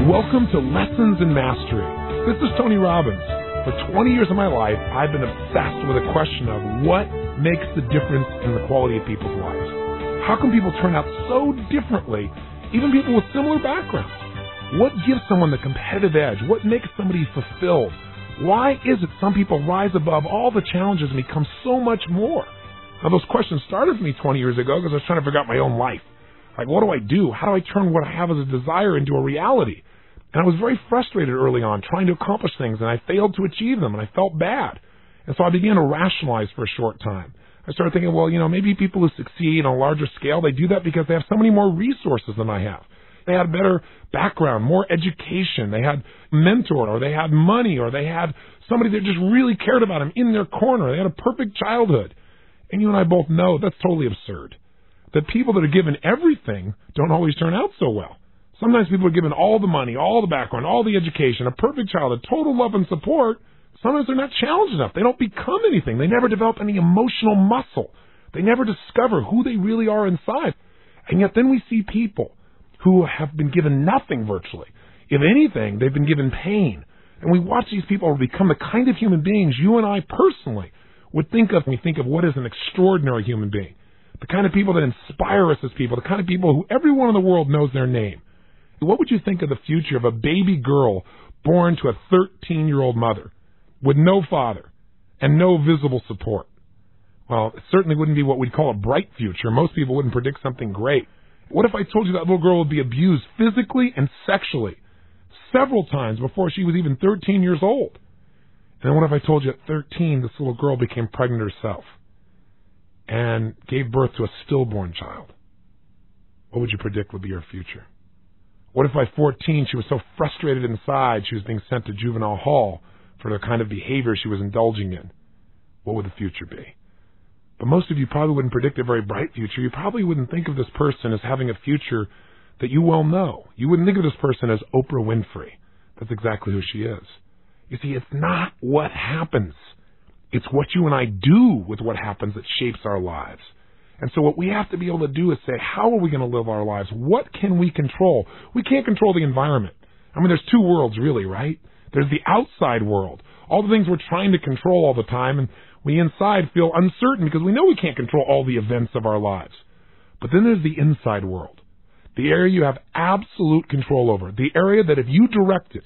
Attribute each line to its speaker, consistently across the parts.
Speaker 1: Welcome to Lessons in Mastery. This is Tony Robbins. For 20 years of my life, I've been obsessed with the question of what makes the difference in the quality of people's lives. How can people turn out so differently, even people with similar backgrounds? What gives someone the competitive edge? What makes somebody fulfilled? Why is it some people rise above all the challenges and become so much more? Now, those questions started for me 20 years ago because I was trying to figure out my own life. Like, what do I do? How do I turn what I have as a desire into a reality? And I was very frustrated early on trying to accomplish things, and I failed to achieve them, and I felt bad. And so I began to rationalize for a short time. I started thinking, well, maybe people who succeed on a larger scale, they do that because they have so many more resources than I have. They had a better background, more education, they had a mentor, or they had money, or they had somebody that just really cared about them in their corner. They had a perfect childhood. And you and I both know that's totally absurd. That people that are given everything don't always turn out so well. Sometimes people are given all the money, all the background, all the education, a perfect childhood, total love and support. Sometimes they're not challenged enough. They don't become anything. They never develop any emotional muscle. They never discover who they really are inside. And yet then we see people who have been given nothing virtually. If anything, they've been given pain. And we watch these people become the kind of human beings you and I personally would think of when we think of what is an extraordinary human being. The kind of people that inspire us as people, the kind of people who everyone in the world knows their name. What would you think of the future of a baby girl born to a 13-year-old mother with no father and no visible support? Well, it certainly wouldn't be what we'd call a bright future. Most people wouldn't predict something great. What if I told you that little girl would be abused physically and sexually several times before she was even 13 years old? And then what if I told you at 13 this little girl became pregnant herself and gave birth to a stillborn child? What would you predict would be her future? What if by 14 she was so frustrated inside she was being sent to juvenile hall for the kind of behavior she was indulging in? What would the future be? But most of you probably wouldn't predict a very bright future. You probably wouldn't think of this person as having a future that you well know. You wouldn't think of this person as Oprah Winfrey. That's exactly who she is. You see, it's not what happens. It's what you and I do with what happens that shapes our lives. And so what we have to be able to do is say, how are we going to live our lives? What can we control? We can't control the environment. I mean, there's two worlds really, right? There's the outside world, all the things we're trying to control all the time, and we inside feel uncertain because we know we can't control all the events of our lives. But then there's the inside world, the area you have absolute control over, the area that if you direct it,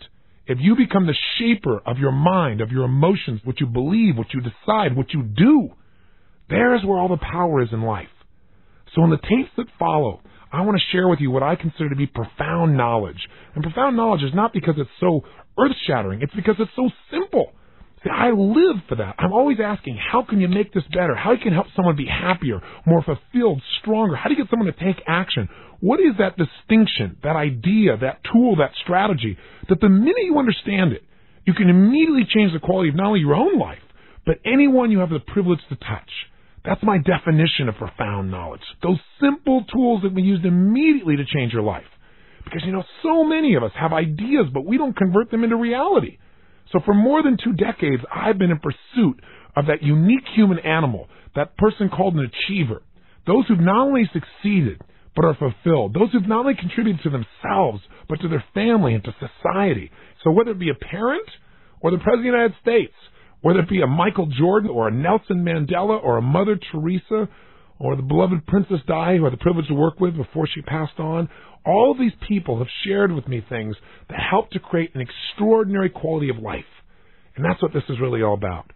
Speaker 1: if you become the shaper of your mind, of your emotions, what you believe, what you decide, what you do, there's where all the power is in life. So in the tapes that follow, I want to share with you what I consider to be profound knowledge. And profound knowledge is not because it's so earth-shattering. It's because it's so simple. See, I live for that. I'm always asking, how can you make this better? How can you help someone be happier, more fulfilled, stronger? How do you get someone to take action? What is that distinction, that idea, that tool, that strategy, that the minute you understand it, you can immediately change the quality of not only your own life, but anyone you have the privilege to touch? That's my definition of profound knowledge. Those simple tools that we use immediately to change your life. Because, so many of us have ideas, but we don't convert them into reality. So for more than 2 decades, I've been in pursuit of that unique human animal, that person called an achiever. Those who've not only succeeded, but are fulfilled. Those who've not only contributed to themselves, but to their family and to society. So whether it be a parent or the President of the United States, whether it be a Michael Jordan or a Nelson Mandela or a Mother Teresa or the beloved Princess Di, who I had the privilege to work with before she passed on, all of these people have shared with me things that help to create an extraordinary quality of life. And that's what this is really all about.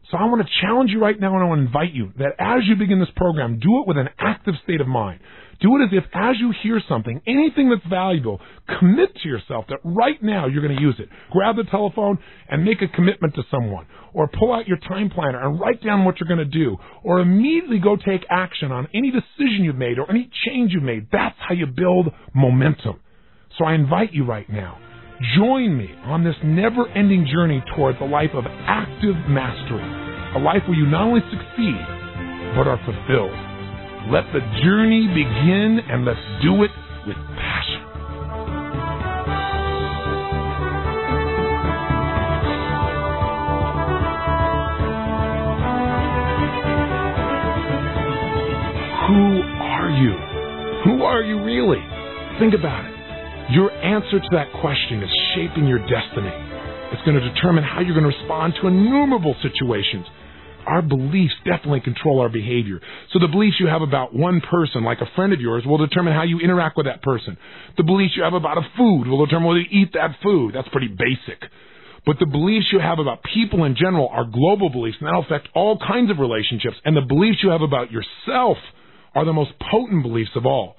Speaker 1: So I want to challenge you right now, and I want to invite you that as you begin this program, do it with an active state of mind. Do it as if as you hear something, anything that's valuable, commit to yourself that right now you're going to use it. Grab the telephone and make a commitment to someone, or pull out your time planner and write down what you're going to do, or immediately go take action on any decision you've made or any change you've made. That's how you build momentum. So I invite you right now, join me on this never-ending journey towards a life of active mastery, a life where you not only succeed, but are fulfilled. Let the journey begin, and let's do it with passion. Who are you? Who are you really? Think about it. Your answer to that question is shaping your destiny. It's going to determine how you're going to respond to innumerable situations. Our beliefs definitely control our behavior. So the beliefs you have about one person, like a friend of yours, will determine how you interact with that person. The beliefs you have about a food will determine whether you eat that food. That's pretty basic. But the beliefs you have about people in general are global beliefs, and that'll affect all kinds of relationships. And the beliefs you have about yourself are the most potent beliefs of all.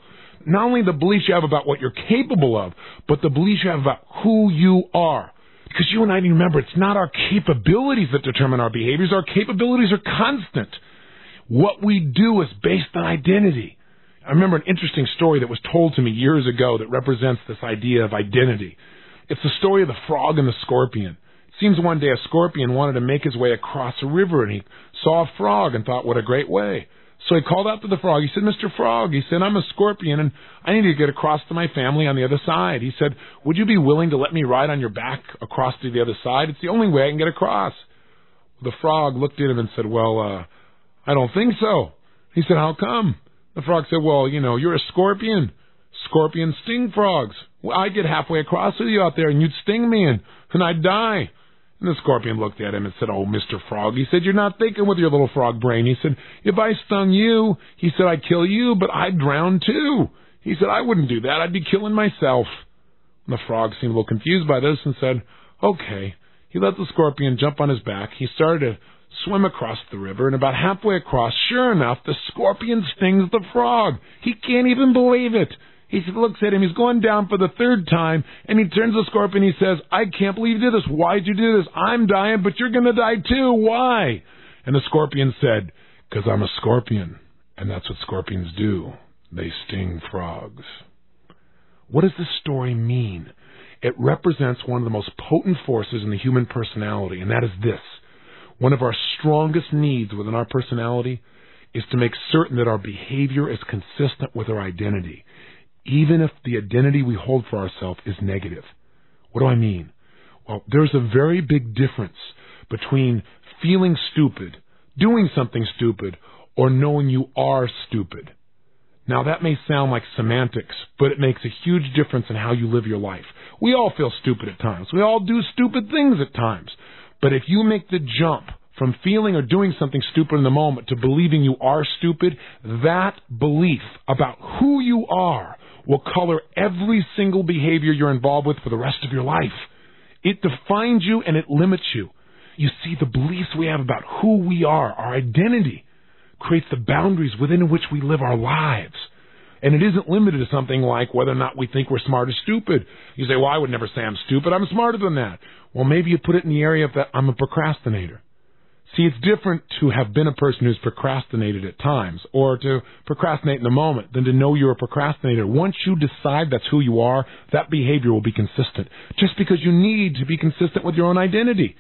Speaker 1: Not only the beliefs you have about what you're capable of, but the beliefs you have about who you are. Because you and I need to remember, it's not our capabilities that determine our behaviors. Our capabilities are constant. What we do is based on identity. I remember an interesting story that was told to me years ago that represents this idea of identity. It's the story of the frog and the scorpion. It seems one day a scorpion wanted to make his way across a river, and he saw a frog and thought, what a great way. So he called out to the frog. He said, Mr. Frog, he said, I'm a scorpion, and I need to get across to my family on the other side. He said, would you be willing to let me ride on your back across to the other side? It's the only way I can get across. The frog looked at him and said, well, I don't think so. He said, how come? The frog said, well, you're a scorpion. Scorpions sting frogs. Well, I'd get halfway across with you out there, and you'd sting me, and I'd die. And the scorpion looked at him and said, oh, Mr. Frog, he said, you're not thinking with your little frog brain. He said, if I stung you, he said, I'd kill you, but I'd drown too. He said, I wouldn't do that. I'd be killing myself. And the frog seemed a little confused by this and said, okay. He let the scorpion jump on his back. He started to swim across the river, and about halfway across, sure enough, the scorpion stings the frog. He can't even believe it. He looks at him, he's going down for the third time, and he turns to the scorpion, he says, I can't believe you did this. Why'd you do this? I'm dying, but you're going to die too. Why? And the scorpion said, because I'm a scorpion, and that's what scorpions do. They sting frogs. What does this story mean? It represents one of the most potent forces in the human personality, and that is this. One of our strongest needs within our personality is to make certain that our behavior is consistent with our identity, even if the identity we hold for ourselves is negative. What do I mean? Well, there's a very big difference between feeling stupid, doing something stupid, or knowing you are stupid. Now, that may sound like semantics, but it makes a huge difference in how you live your life. We all feel stupid at times. We all do stupid things at times. But if you make the jump from feeling or doing something stupid in the moment to believing you are stupid, that belief about who you are will color every single behavior you're involved with for the rest of your life. It defines you and it limits you. You see, the beliefs we have about who we are, our identity, creates the boundaries within which we live our lives. And it isn't limited to something like whether or not we think we're smart or stupid. You say, well, I would never say I'm stupid. I'm smarter than that. Well, maybe you put it in the area of that I'm a procrastinator. See, it's different to have been a person who's procrastinated at times or to procrastinate in the moment than to know you're a procrastinator. Once you decide that's who you are, that behavior will be consistent. Just because you need to be consistent with your own identity.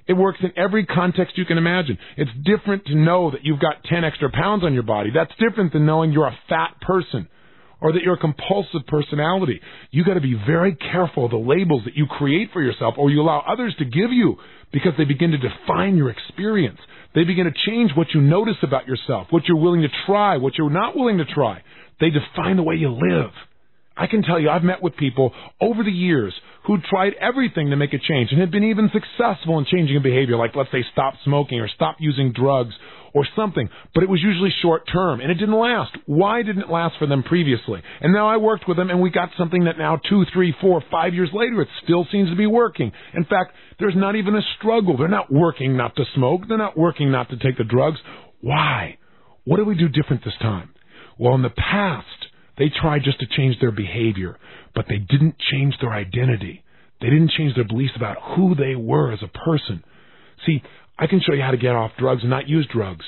Speaker 1: It works in every context you can imagine. It's different to know that you've got 10 extra pounds on your body. That's different than knowing you're a fat person or that you're a compulsive personality. You got to be very careful of the labels that you create for yourself or you allow others to give you because they begin to define your experience. They begin to change what you notice about yourself, what you're willing to try, what you're not willing to try. They define the way you live. I can tell you, I've met with people over the years who tried everything to make a change and had been even successful in changing a behavior, like let's say stop smoking or stop using drugs or something, but it was usually short term and it didn't last. Why didn't it last for them previously? And now I worked with them and we got something that now 2, 3, 4, 5 years later, it still seems to be working. In fact, there's not even a struggle. They're not working not to smoke. They're not working not to take the drugs. Why? What did we do different this time? Well, in the past, they tried just to change their behavior, but they didn't change their identity. They didn't change their beliefs about who they were as a person. See, I can show you how to get off drugs and not use drugs.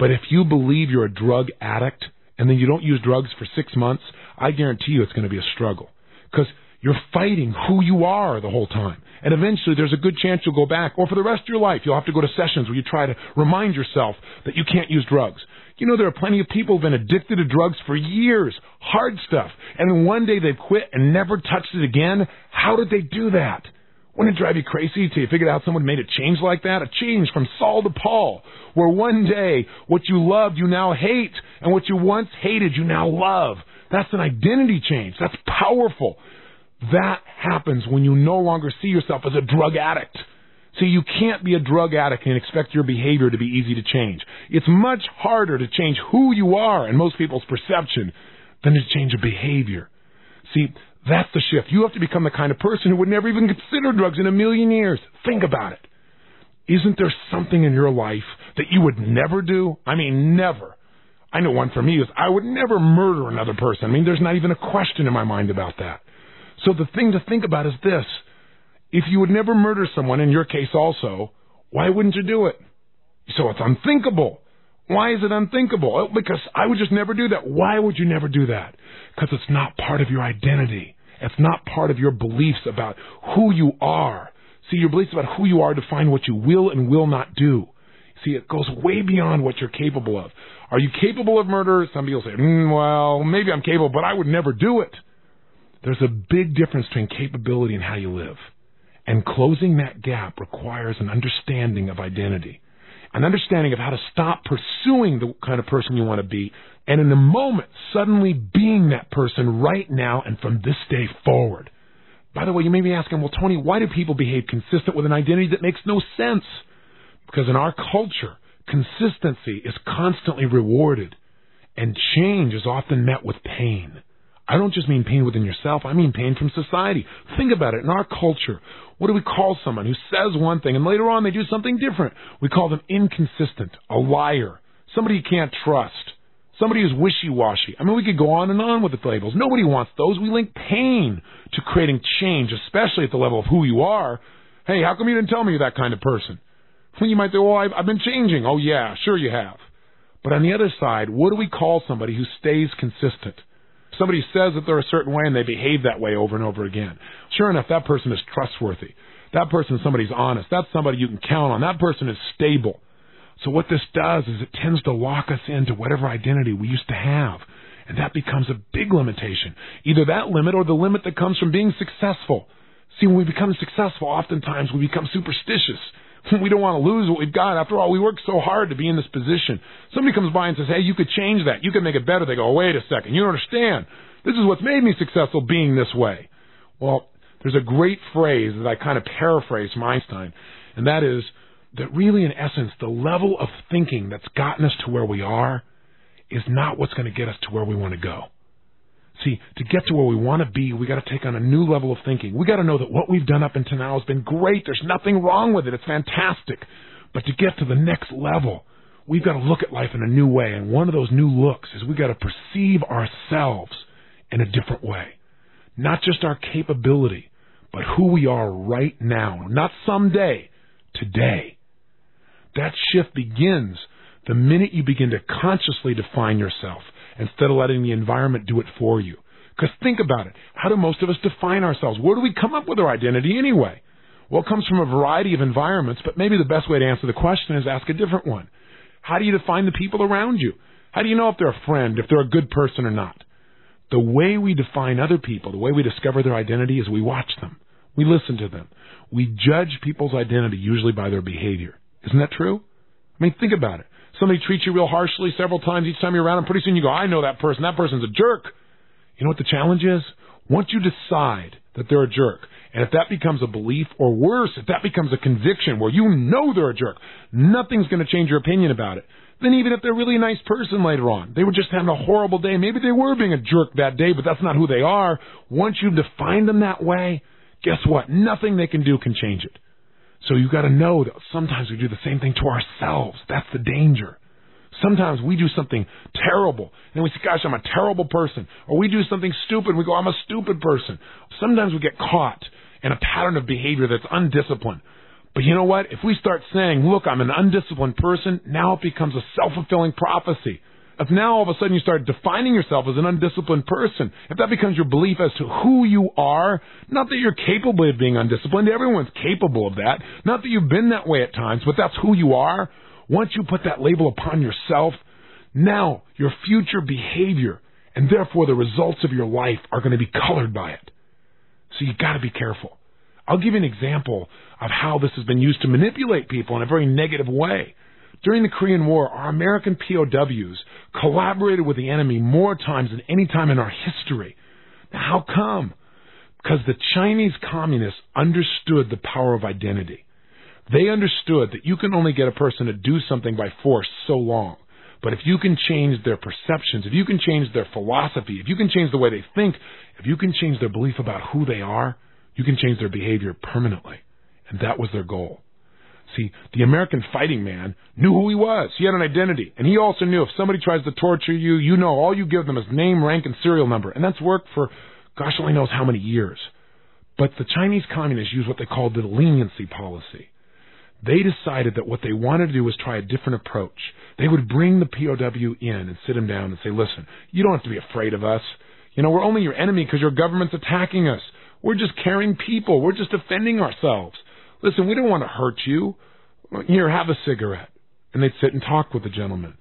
Speaker 1: But if you believe you're a drug addict and then you don't use drugs for 6 months, I guarantee you it's going to be a struggle. Because you're fighting who you are the whole time. And eventually there's a good chance you'll go back. Or for the rest of your life, you'll have to go to sessions where you try to remind yourself that you can't use drugs. You know, there are plenty of people who've been addicted to drugs for years, hard stuff, and then one day they've quit and never touched it again. How did they do that? Wouldn't it drive you crazy till you figured out someone made a change like that? A change from Saul to Paul, where one day what you loved you now hate, and what you once hated you now love. That's an identity change. That's powerful. That happens when you no longer see yourself as a drug addict. See, you can't be a drug addict and expect your behavior to be easy to change. It's much harder to change who you are in most people's perception than to change a behavior. See, that's the shift. You have to become the kind of person who would never even consider drugs in a million years. Think about it. Isn't there something in your life that you would never do? I mean, never. I know one for me is I would never murder another person. I mean, there's not even a question in my mind about that. So the thing to think about is this. If you would never murder someone, in your case also, why wouldn't you do it? So it's unthinkable. Why is it unthinkable? Because I would just never do that. Why would you never do that? Because it's not part of your identity. It's not part of your beliefs about who you are. See, your beliefs about who you are define what you will and will not do. See, it goes way beyond what you're capable of. Are you capable of murder? Some people say, well, maybe I'm capable, but I would never do it. There's a big difference between capability and how you live. And closing that gap requires an understanding of identity, an understanding of how to stop pursuing the kind of person you want to be, and in a moment, suddenly being that person right now and from this day forward. By the way, you may be asking, well, Tony, why do people behave consistent with an identity that makes no sense? Because in our culture, consistency is constantly rewarded, and change is often met with pain. I don't just mean pain within yourself, I mean pain from society. Think about it. In our culture, what do we call someone who says one thing and later on they do something different? We call them inconsistent, a liar, somebody you can't trust, somebody who's wishy-washy. I mean, we could go on and on with the labels. Nobody wants those. We link pain to creating change, especially at the level of who you are. Hey, how come you didn't tell me you're that kind of person? Well, you might say, well, I've been changing. Oh, yeah, sure you have. But on the other side, what do we call somebody who stays consistent? Somebody says that they're a certain way and they behave that way over and over again. Sure enough, that person is trustworthy. That person is somebody who's honest. That's somebody you can count on. That person is stable. So what this does is it tends to lock us into whatever identity we used to have. And that becomes a big limitation. Either that limit or the limit that comes from being successful. See, when we become successful, oftentimes we become superstitious. We don't want to lose what we've got. After all, we work so hard to be in this position. Somebody comes by and says, hey, you could change that. You could make it better. They go, wait a second. You don't understand. This is what's made me successful, being this way. Well, there's a great phrase that I kind of paraphrase from Einstein, and that is that really, in essence, the level of thinking that's gotten us to where we are is not what's going to get us to where we want to go. See, to get to where we want to be, we got to take on a new level of thinking. We got to know that what we've done up until now has been great. There's nothing wrong with it. It's fantastic. But to get to the next level, we've got to look at life in a new way. And one of those new looks is we've got to perceive ourselves in a different way. Not just our capability, but who we are right now. Not someday, today. That shift begins the minute you begin to consciously define yourself, instead of letting the environment do it for you. Because think about it. How do most of us define ourselves? Where do we come up with our identity anyway? Well, it comes from a variety of environments, but maybe the best way to answer the question is ask a different one. How do you define the people around you? How do you know if they're a friend, if they're a good person or not? The way we define other people, the way we discover their identity is we watch them. We listen to them. We judge people's identity usually by their behavior. Isn't that true? I mean, think about it. Somebody treats you real harshly several times each time you're around them. Pretty soon you go, I know that person. That person's a jerk. You know what the challenge is? Once you decide that they're a jerk, and if that becomes a belief, or worse, if that becomes a conviction where you know they're a jerk, nothing's going to change your opinion about it. Then even if they're really a nice person later on, they were just having a horrible day. Maybe they were being a jerk that day, but that's not who they are. Once you've defined them that way, guess what? Nothing they can do can change it. So you've got to know that sometimes we do the same thing to ourselves. That's the danger. Sometimes we do something terrible, and we say, gosh, I'm a terrible person. Or we do something stupid, and we go, I'm a stupid person. Sometimes we get caught in a pattern of behavior that's undisciplined. But you know what? If we start saying, look, I'm an undisciplined person, now it becomes a self-fulfilling prophecy. If now all of a sudden you start defining yourself as an undisciplined person, if that becomes your belief as to who you are, not that you're capable of being undisciplined, everyone's capable of that, not that you've been that way at times, but that's who you are. Once you put that label upon yourself, now your future behavior and therefore the results of your life are going to be colored by it. So you've got to be careful. I'll give you an example of how this has been used to manipulate people in a very negative way. During the Korean War, our American POWs collaborated with the enemy more times than any time in our history. Now, how come? Because the Chinese communists understood the power of identity. They understood that you can only get a person to do something by force so long. But if you can change their perceptions, if you can change their philosophy, if you can change the way they think, if you can change their belief about who they are, you can change their behavior permanently. And that was their goal. See, the American fighting man knew who he was. He had an identity. And he also knew if somebody tries to torture you, you know all you give them is name, rank, and serial number. And that's worked for gosh only knows how many years. But the Chinese communists used what they called the leniency policy. They decided that what they wanted to do was try a different approach. They would bring the POW in and sit him down and say, listen, you don't have to be afraid of us. You know, we're only your enemy because your government's attacking us. We're just caring people. We're just defending ourselves. Listen, we don't want to hurt you. Here, have a cigarette. And they'd sit and talk with the gentleman.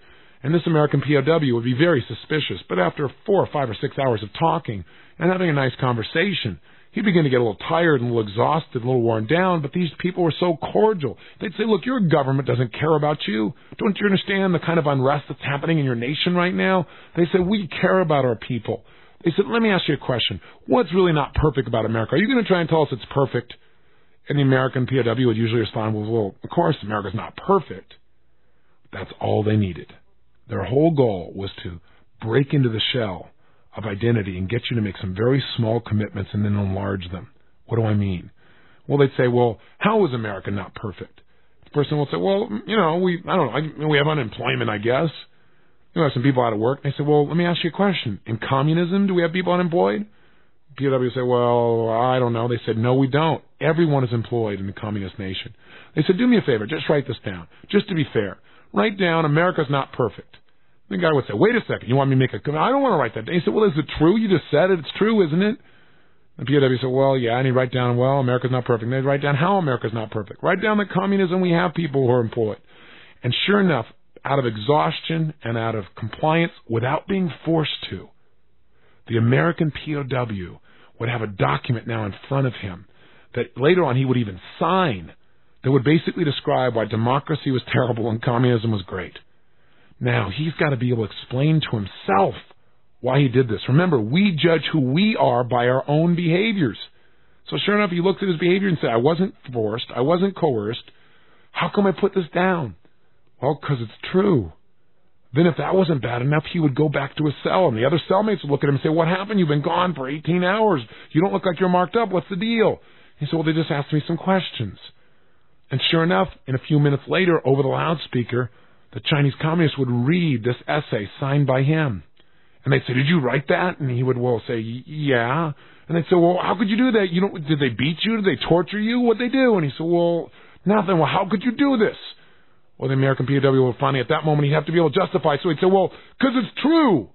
Speaker 1: And this American POW would be very suspicious. But after 4 or 5 or 6 hours of talking and having a nice conversation, he'd begin to get a little tired and a little exhausted, a little worn down, but these people were so cordial. They'd say, look, your government doesn't care about you. Don't you understand the kind of unrest that's happening in your nation right now? They said, we care about our people. They said, let me ask you a question. What's really not perfect about America? Are you going to try and tell us it's perfect? And the American POW would usually respond, well, of course, America's not perfect. That's all they needed. Their whole goal was to break into the shell of identity and get you to make some very small commitments and then enlarge them. What do I mean? Well, they'd say, well, how is America not perfect? The person will say, well, you know, we have unemployment, I guess. We have some people out of work. They say, well, let me ask you a question. In communism, do we have people unemployed? POW say, well, I don't know. They said, no, we don't. Everyone is employed in the communist nation. They said, do me a favor, just write this down. Just to be fair, write down America's not perfect. The guy would say, wait a second, you want me to make a comment? I don't want to write that down. He said, well, is it true? You just said it. It's true, isn't it? The POW said, well, yeah. And he'd write down, well, America's not perfect. And they'd write down how America's not perfect. Write down that communism, we have people who are employed. And sure enough, out of exhaustion and out of compliance, without being forced to, the American POW would have a document now in front of him that later on he would even sign that would basically describe why democracy was terrible and communism was great. Now, he's got to be able to explain to himself why he did this. Remember, we judge who we are by our own behaviors. So sure enough, he looked at his behavior and said, I wasn't forced, I wasn't coerced. How come I put this down? Well, because it's true. Then if that wasn't bad enough, he would go back to his cell, and the other cellmates would look at him and say, what happened? You've been gone for 18 hours. You don't look like you're marked up. What's the deal? He said, well, they just asked me some questions. And sure enough, in a few minutes later, over the loudspeaker, the Chinese communists would read this essay signed by him. And they'd say, did you write that? And he would, well, say, yeah. And they'd say, well, how could you do that? Did they beat you? Did they torture you? What'd they do? And he said, well, nothing. Well, how could you do this? Well, the American POW would finally, at that moment, he'd have to be able to justify. So he'd say, well, because it's true.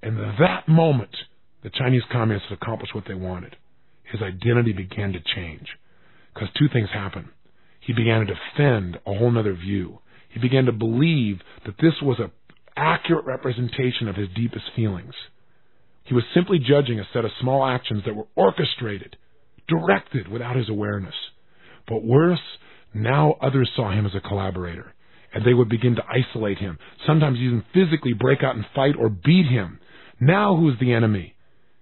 Speaker 1: And at that moment, the Chinese communists had accomplished what they wanted. His identity began to change. Because two things happened. He began to defend a whole other view. He began to believe that this was an accurate representation of his deepest feelings. He was simply judging a set of small actions that were orchestrated, directed without his awareness. But worse, now others saw him as a collaborator, and they would begin to isolate him, sometimes even physically break out and fight or beat him. Now who's the enemy?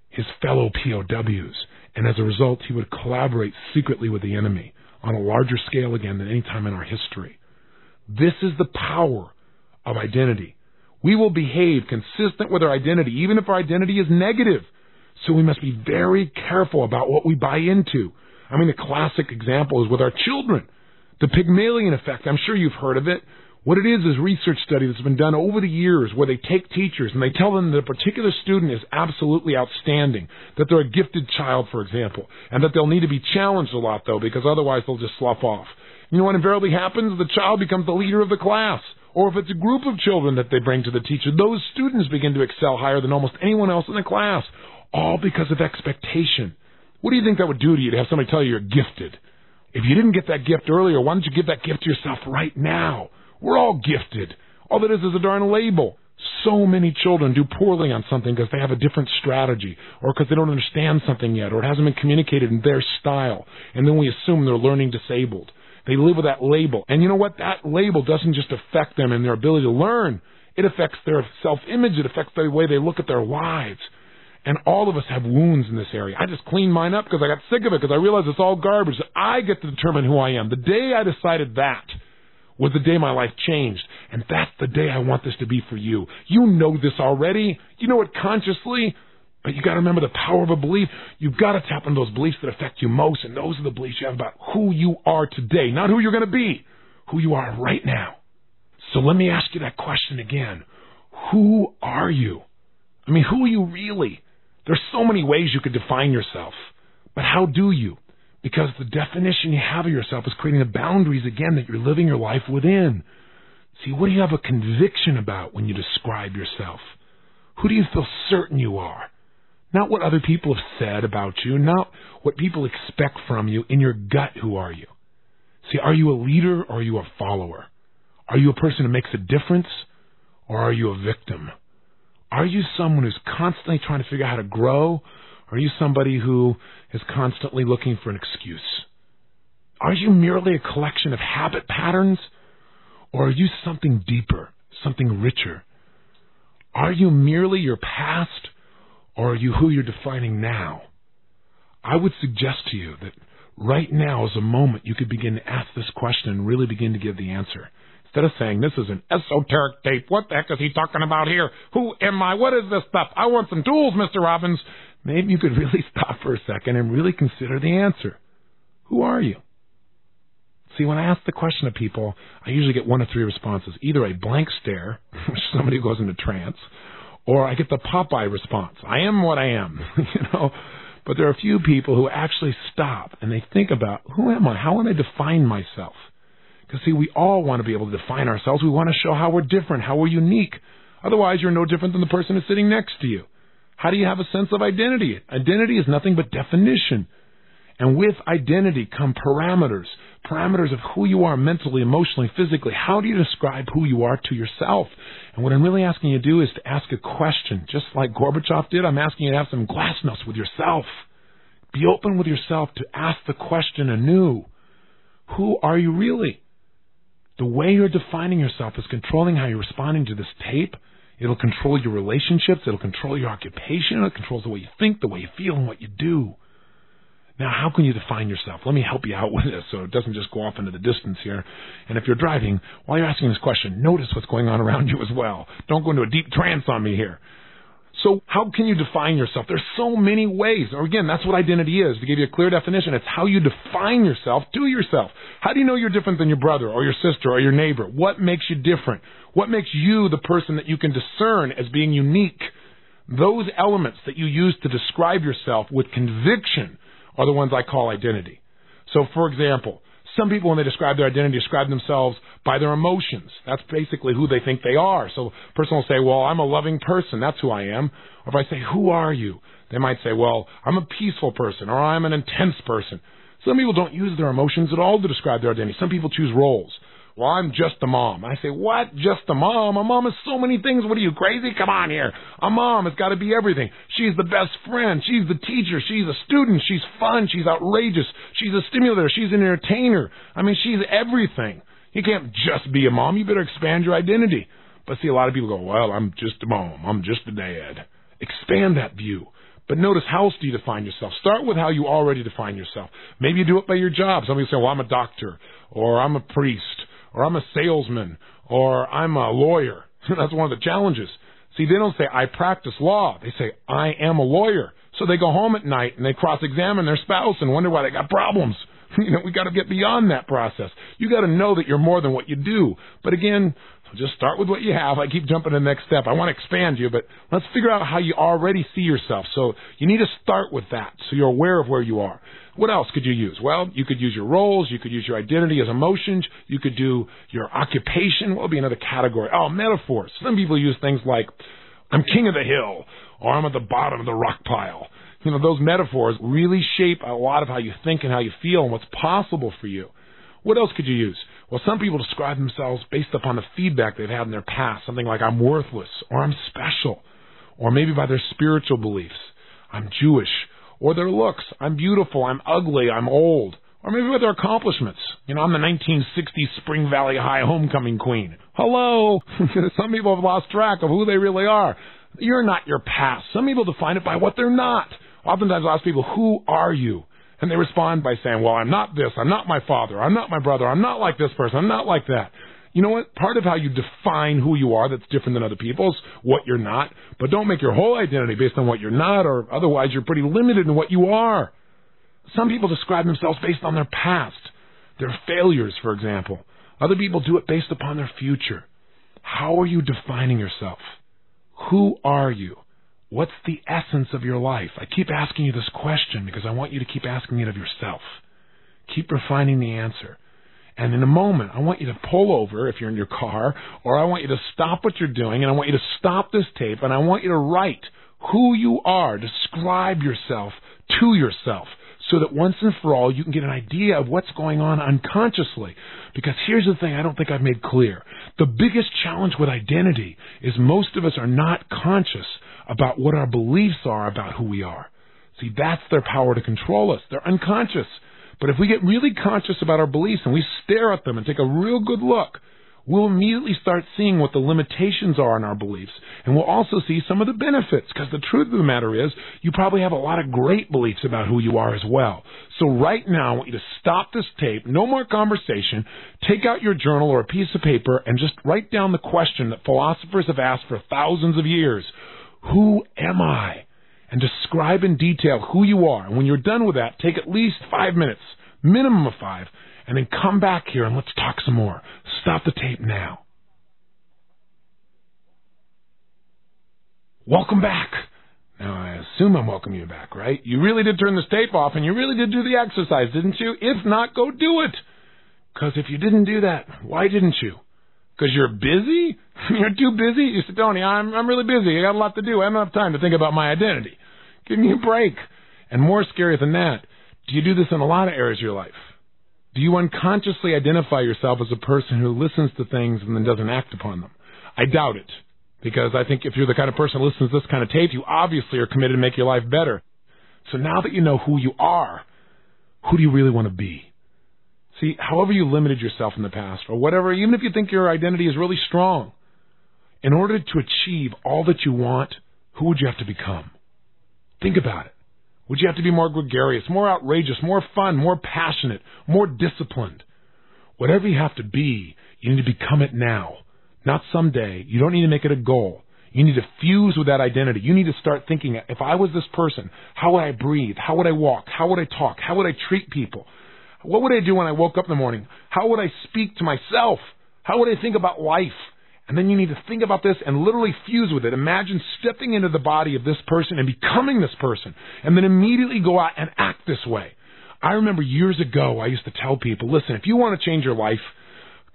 Speaker 1: His fellow POWs. And as a result, he would collaborate secretly with the enemy on a larger scale again than any time in our history. This is the power of identity. We will behave consistent with our identity, even if our identity is negative. So we must be very careful about what we buy into. I mean, the classic example is with our children. The Pygmalion effect, I'm sure you've heard of it. What it is research study that's been done over the years where they take teachers and they tell them that a particular student is absolutely outstanding, that they're a gifted child, for example, and that they'll need to be challenged a lot, though, because otherwise they'll just slough off. You know what invariably happens? The child becomes the leader of the class. Or if it's a group of children that they bring to the teacher, those students begin to excel higher than almost anyone else in the class, all because of expectation. What do you think that would do to you to have somebody tell you you're gifted? If you didn't get that gift earlier, why don't you give that gift to yourself right now? We're all gifted. All that is a darn label. So many children do poorly on something because they have a different strategy or because they don't understand something yet or it hasn't been communicated in their style. And then we assume they're learning disabled. They live with that label. And you know what? That label doesn't just affect them in their ability to learn. It affects their self-image. It affects the way they look at their lives. And all of us have wounds in this area. I just cleaned mine up because I got sick of it, because I realized it's all garbage. I get to determine who I am. The day I decided that was the day my life changed. And that's the day I want this to be for you. You know this already. You know it consciously. But you got to remember the power of a belief. You've got to tap into those beliefs that affect you most. And those are the beliefs you have about who you are today. Not who you're going to be. Who you are right now. So let me ask you that question again. Who are you? I mean, who are you really? There's so many ways you could define yourself. But how do you? Because the definition you have of yourself is creating the boundaries, again, that you're living your life within. See, what do you have a conviction about when you describe yourself? Who do you feel certain you are? Not what other people have said about you, not what people expect from you. In your gut, who are you? See, are you a leader or are you a follower? Are you a person who makes a difference or are you a victim? Are you someone who's constantly trying to figure out how to grow? Or are you somebody who is constantly looking for an excuse? Are you merely a collection of habit patterns? Or are you something deeper, something richer? Are you merely your past? Or are you who you're defining now? I would suggest to you that right now is a moment you could begin to ask this question and really begin to give the answer. Instead of saying, this is an esoteric tape, what the heck is he talking about here? Who am I? What is this stuff? I want some tools, Mr. Robbins. Maybe you could really stop for a second and really consider the answer. Who are you? See, when I ask the question of people, I usually get one of three responses. Either a blank stare, which somebody goes into trance, or I get the Popeye response. I am what I am, But there are a few people who actually stop and they think about, who am I? How want I define myself? Because, see, we all want to be able to define ourselves. We want to show how we're different, how we're unique. Otherwise, you're no different than the person who's sitting next to you. How do you have a sense of identity? Identity is nothing but definition. And with identity come parameters of who you are mentally, emotionally, physically. How do you describe who you are to yourself? And what I'm really asking you to do is to ask a question. Just like Gorbachev did, I'm asking you to have some glasnost with yourself. Be open with yourself to ask the question anew. Who are you really? The way you're defining yourself is controlling how you're responding to this tape. It'll control your relationships. It'll control your occupation. It controls the way you think, the way you feel, and what you do. Now, how can you define yourself? Let me help you out with this so it doesn't just go off into the distance here. And if you're driving, while you're asking this question, notice what's going on around you as well. Don't go into a deep trance on me here. So how can you define yourself? There's so many ways. Or again, that's what identity is. To give you a clear definition, it's how you define yourself to yourself. How do you know you're different than your brother or your sister or your neighbor? What makes you different? What makes you the person that you can discern as being unique? Those elements that you use to describe yourself with conviction are the ones I call identity. So, for example, some people, when they describe their identity, describe themselves by their emotions. That's basically who they think they are. So a person will say, well, I'm a loving person. That's who I am. Or if I say, who are you? They might say, well, I'm a peaceful person, or I'm an intense person. Some people don't use their emotions at all to describe their identity. Some people choose roles. Well, I'm just a mom. I say, what? Just a mom? A mom is so many things. What are you, crazy? Come on here. A mom has got to be everything. She's the best friend. She's the teacher. She's a student. She's fun. She's outrageous. She's a stimulator. She's an entertainer. I mean, she's everything. You can't just be a mom. You better expand your identity. But see, a lot of people go, well, I'm just a mom. I'm just a dad. Expand that view. But notice, how else do you define yourself? Start with how you already define yourself. Maybe you do it by your job. Some people say, well, I'm a doctor, or I'm a priest, or I'm a salesman, or I'm a lawyer. That's one of the challenges. See, they don't say, I practice law. They say, I am a lawyer. So they go home at night and they cross-examine their spouse and wonder why they got problems. We got to get beyond that process. You got to know that you're more than what you do. But again, just start with what you have. I keep jumping to the next step. I want to expand you, but let's figure out how you already see yourself. So you need to start with that so you're aware of where you are. What else could you use? Well, you could use your roles. You could use your identity as emotions. You could do your occupation. What would be another category? Oh, metaphors. Some people use things like, I'm king of the hill, or I'm at the bottom of the rock pile. Those metaphors really shape a lot of how you think and how you feel and what's possible for you. What else could you use? Well, some people describe themselves based upon the feedback they've had in their past. Something like, I'm worthless, or I'm special, or maybe by their spiritual beliefs. I'm Jewish. Or their looks. I'm beautiful. I'm ugly. I'm old. Or maybe with their accomplishments. I'm the 1960s Spring Valley High homecoming queen. Hello. Some people have lost track of who they really are. You're not your past. Some people define it by what they're not. Oftentimes I ask people, who are you? And they respond by saying, well, I'm not this, I'm not my father, I'm not my brother, I'm not like this person, I'm not like that. You know what? Part of how you define who you are that's different than other people's, what you're not, but don't make your whole identity based on what you're not, or otherwise you're pretty limited in what you are. Some people describe themselves based on their past, their failures, for example. Other people do it based upon their future. How are you defining yourself? Who are you? What's the essence of your life? I keep asking you this question because I want you to keep asking it of yourself. Keep refining the answer. And in a moment, I want you to pull over if you're in your car, or I want you to stop what you're doing, and I want you to stop this tape, and I want you to write who you are. Describe yourself to yourself so that once and for all you can get an idea of what's going on unconsciously. Because here's the thing I don't think I've made clear. The biggest challenge with identity is most of us are not conscious about what our beliefs are about who we are. See, that's their power to control us. They're unconscious. But if we get really conscious about our beliefs and we stare at them and take a real good look, we'll immediately start seeing what the limitations are in our beliefs. And we'll also see some of the benefits, because the truth of the matter is you probably have a lot of great beliefs about who you are as well. So right now, I want you to stop this tape, no more conversation, take out your journal or a piece of paper and just write down the question that philosophers have asked for thousands of years. Who am I? And describe in detail who you are. And when you're done with that, take at least 5 minutes, minimum of 5, and then come back here and let's talk some more. Stop the tape now. Welcome back. Now, I assume I'm welcoming you back, right? You really did turn this tape off, and you really did do the exercise, didn't you? If not, go do it. Because if you didn't do that, why didn't you? Because you're busy? You're too busy? You said, Tony, I'm really busy. I got a lot to do. I don't have time to think about my identity. Give me a break. And more scary than that, do you do this in a lot of areas of your life? Do you unconsciously identify yourself as a person who listens to things and then doesn't act upon them? I doubt it. Because I think if you're the kind of person who listens to this kind of tape, you obviously are committed to make your life better. So now that you know who you are, who do you really want to be? See, however you limited yourself in the past, or whatever, even if you think your identity is really strong, in order to achieve all that you want, who would you have to become? Think about it. Would you have to be more gregarious, more outrageous, more fun, more passionate, more disciplined? Whatever you have to be, you need to become it now, not someday. You don't need to make it a goal. You need to fuse with that identity. You need to start thinking, if I was this person, how would I breathe? How would I walk? How would I talk? How would I treat people? What would I do when I woke up in the morning? How would I speak to myself? How would I think about life? And then you need to think about this and literally fuse with it. Imagine stepping into the body of this person and becoming this person, and then immediately go out and act this way. I remember years ago, I used to tell people, listen, if you want to change your life,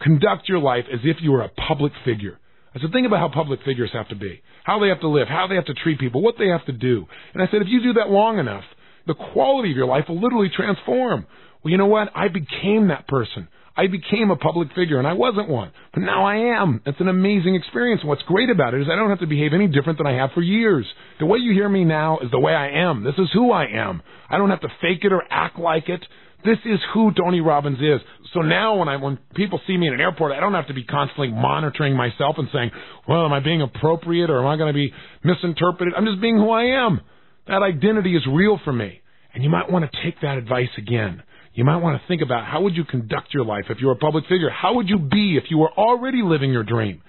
Speaker 1: conduct your life as if you were a public figure. I said, think about how public figures have to be, how they have to live, how they have to treat people, what they have to do. And I said, if you do that long enough, the quality of your life will literally transform. Well, you know what? I became that person. I became a public figure, and I wasn't one. But now I am. It's an amazing experience. And what's great about it is I don't have to behave any different than I have for years. The way you hear me now is the way I am. This is who I am. I don't have to fake it or act like it. This is who Tony Robbins is. So now when people see me in an airport, I don't have to be constantly monitoring myself and saying, well, am I being appropriate or am I going to be misinterpreted? I'm just being who I am. That identity is real for me. And you might want to take that advice again. You might want to think about how would you conduct your life if you were a public figure? How would you be if you were already living your dream?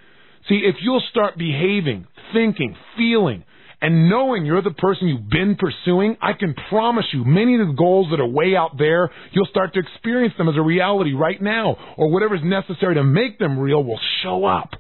Speaker 1: See, if you'll start behaving, thinking, feeling, and knowing you're the person you've been pursuing, I can promise you many of the goals that are way out there, you'll start to experience them as a reality right now, or whatever's necessary to make them real will show up.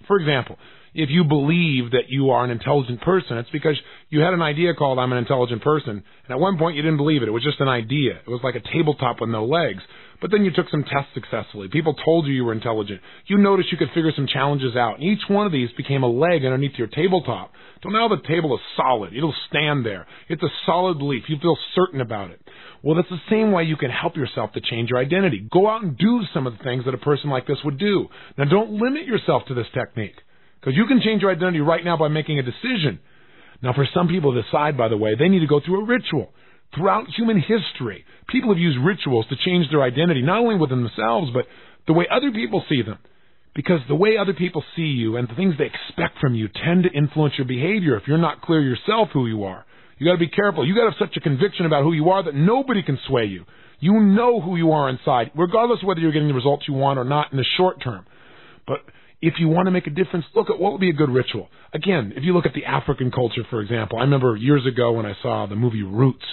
Speaker 1: For example, if you believe that you are an intelligent person, it's because you had an idea called I'm an intelligent person, and at one point you didn't believe it. It was just an idea. It was like a tabletop with no legs. But then you took some tests successfully. People told you were intelligent. You noticed you could figure some challenges out, and each one of these became a leg underneath your tabletop. So now the table is solid. It'll stand there. It's a solid belief. You feel certain about it. Well, that's the same way you can help yourself to change your identity. Go out and do some of the things that a person like this would do. Now, don't limit yourself to this technique, because you can change your identity right now by making a decision. Now, for some people to decide, by the way, they need to go through a ritual. Throughout human history, people have used rituals to change their identity, not only within themselves, but the way other people see them. Because the way other people see you and the things they expect from you tend to influence your behavior if you're not clear yourself who you are. You got to be careful. You got to have such a conviction about who you are that nobody can sway you. You know who you are inside, regardless of whether you're getting the results you want or not in the short term. But if you want to make a difference, look at what would be a good ritual. Again, if you look at the African culture, for example, I remember years ago when I saw the movie Roots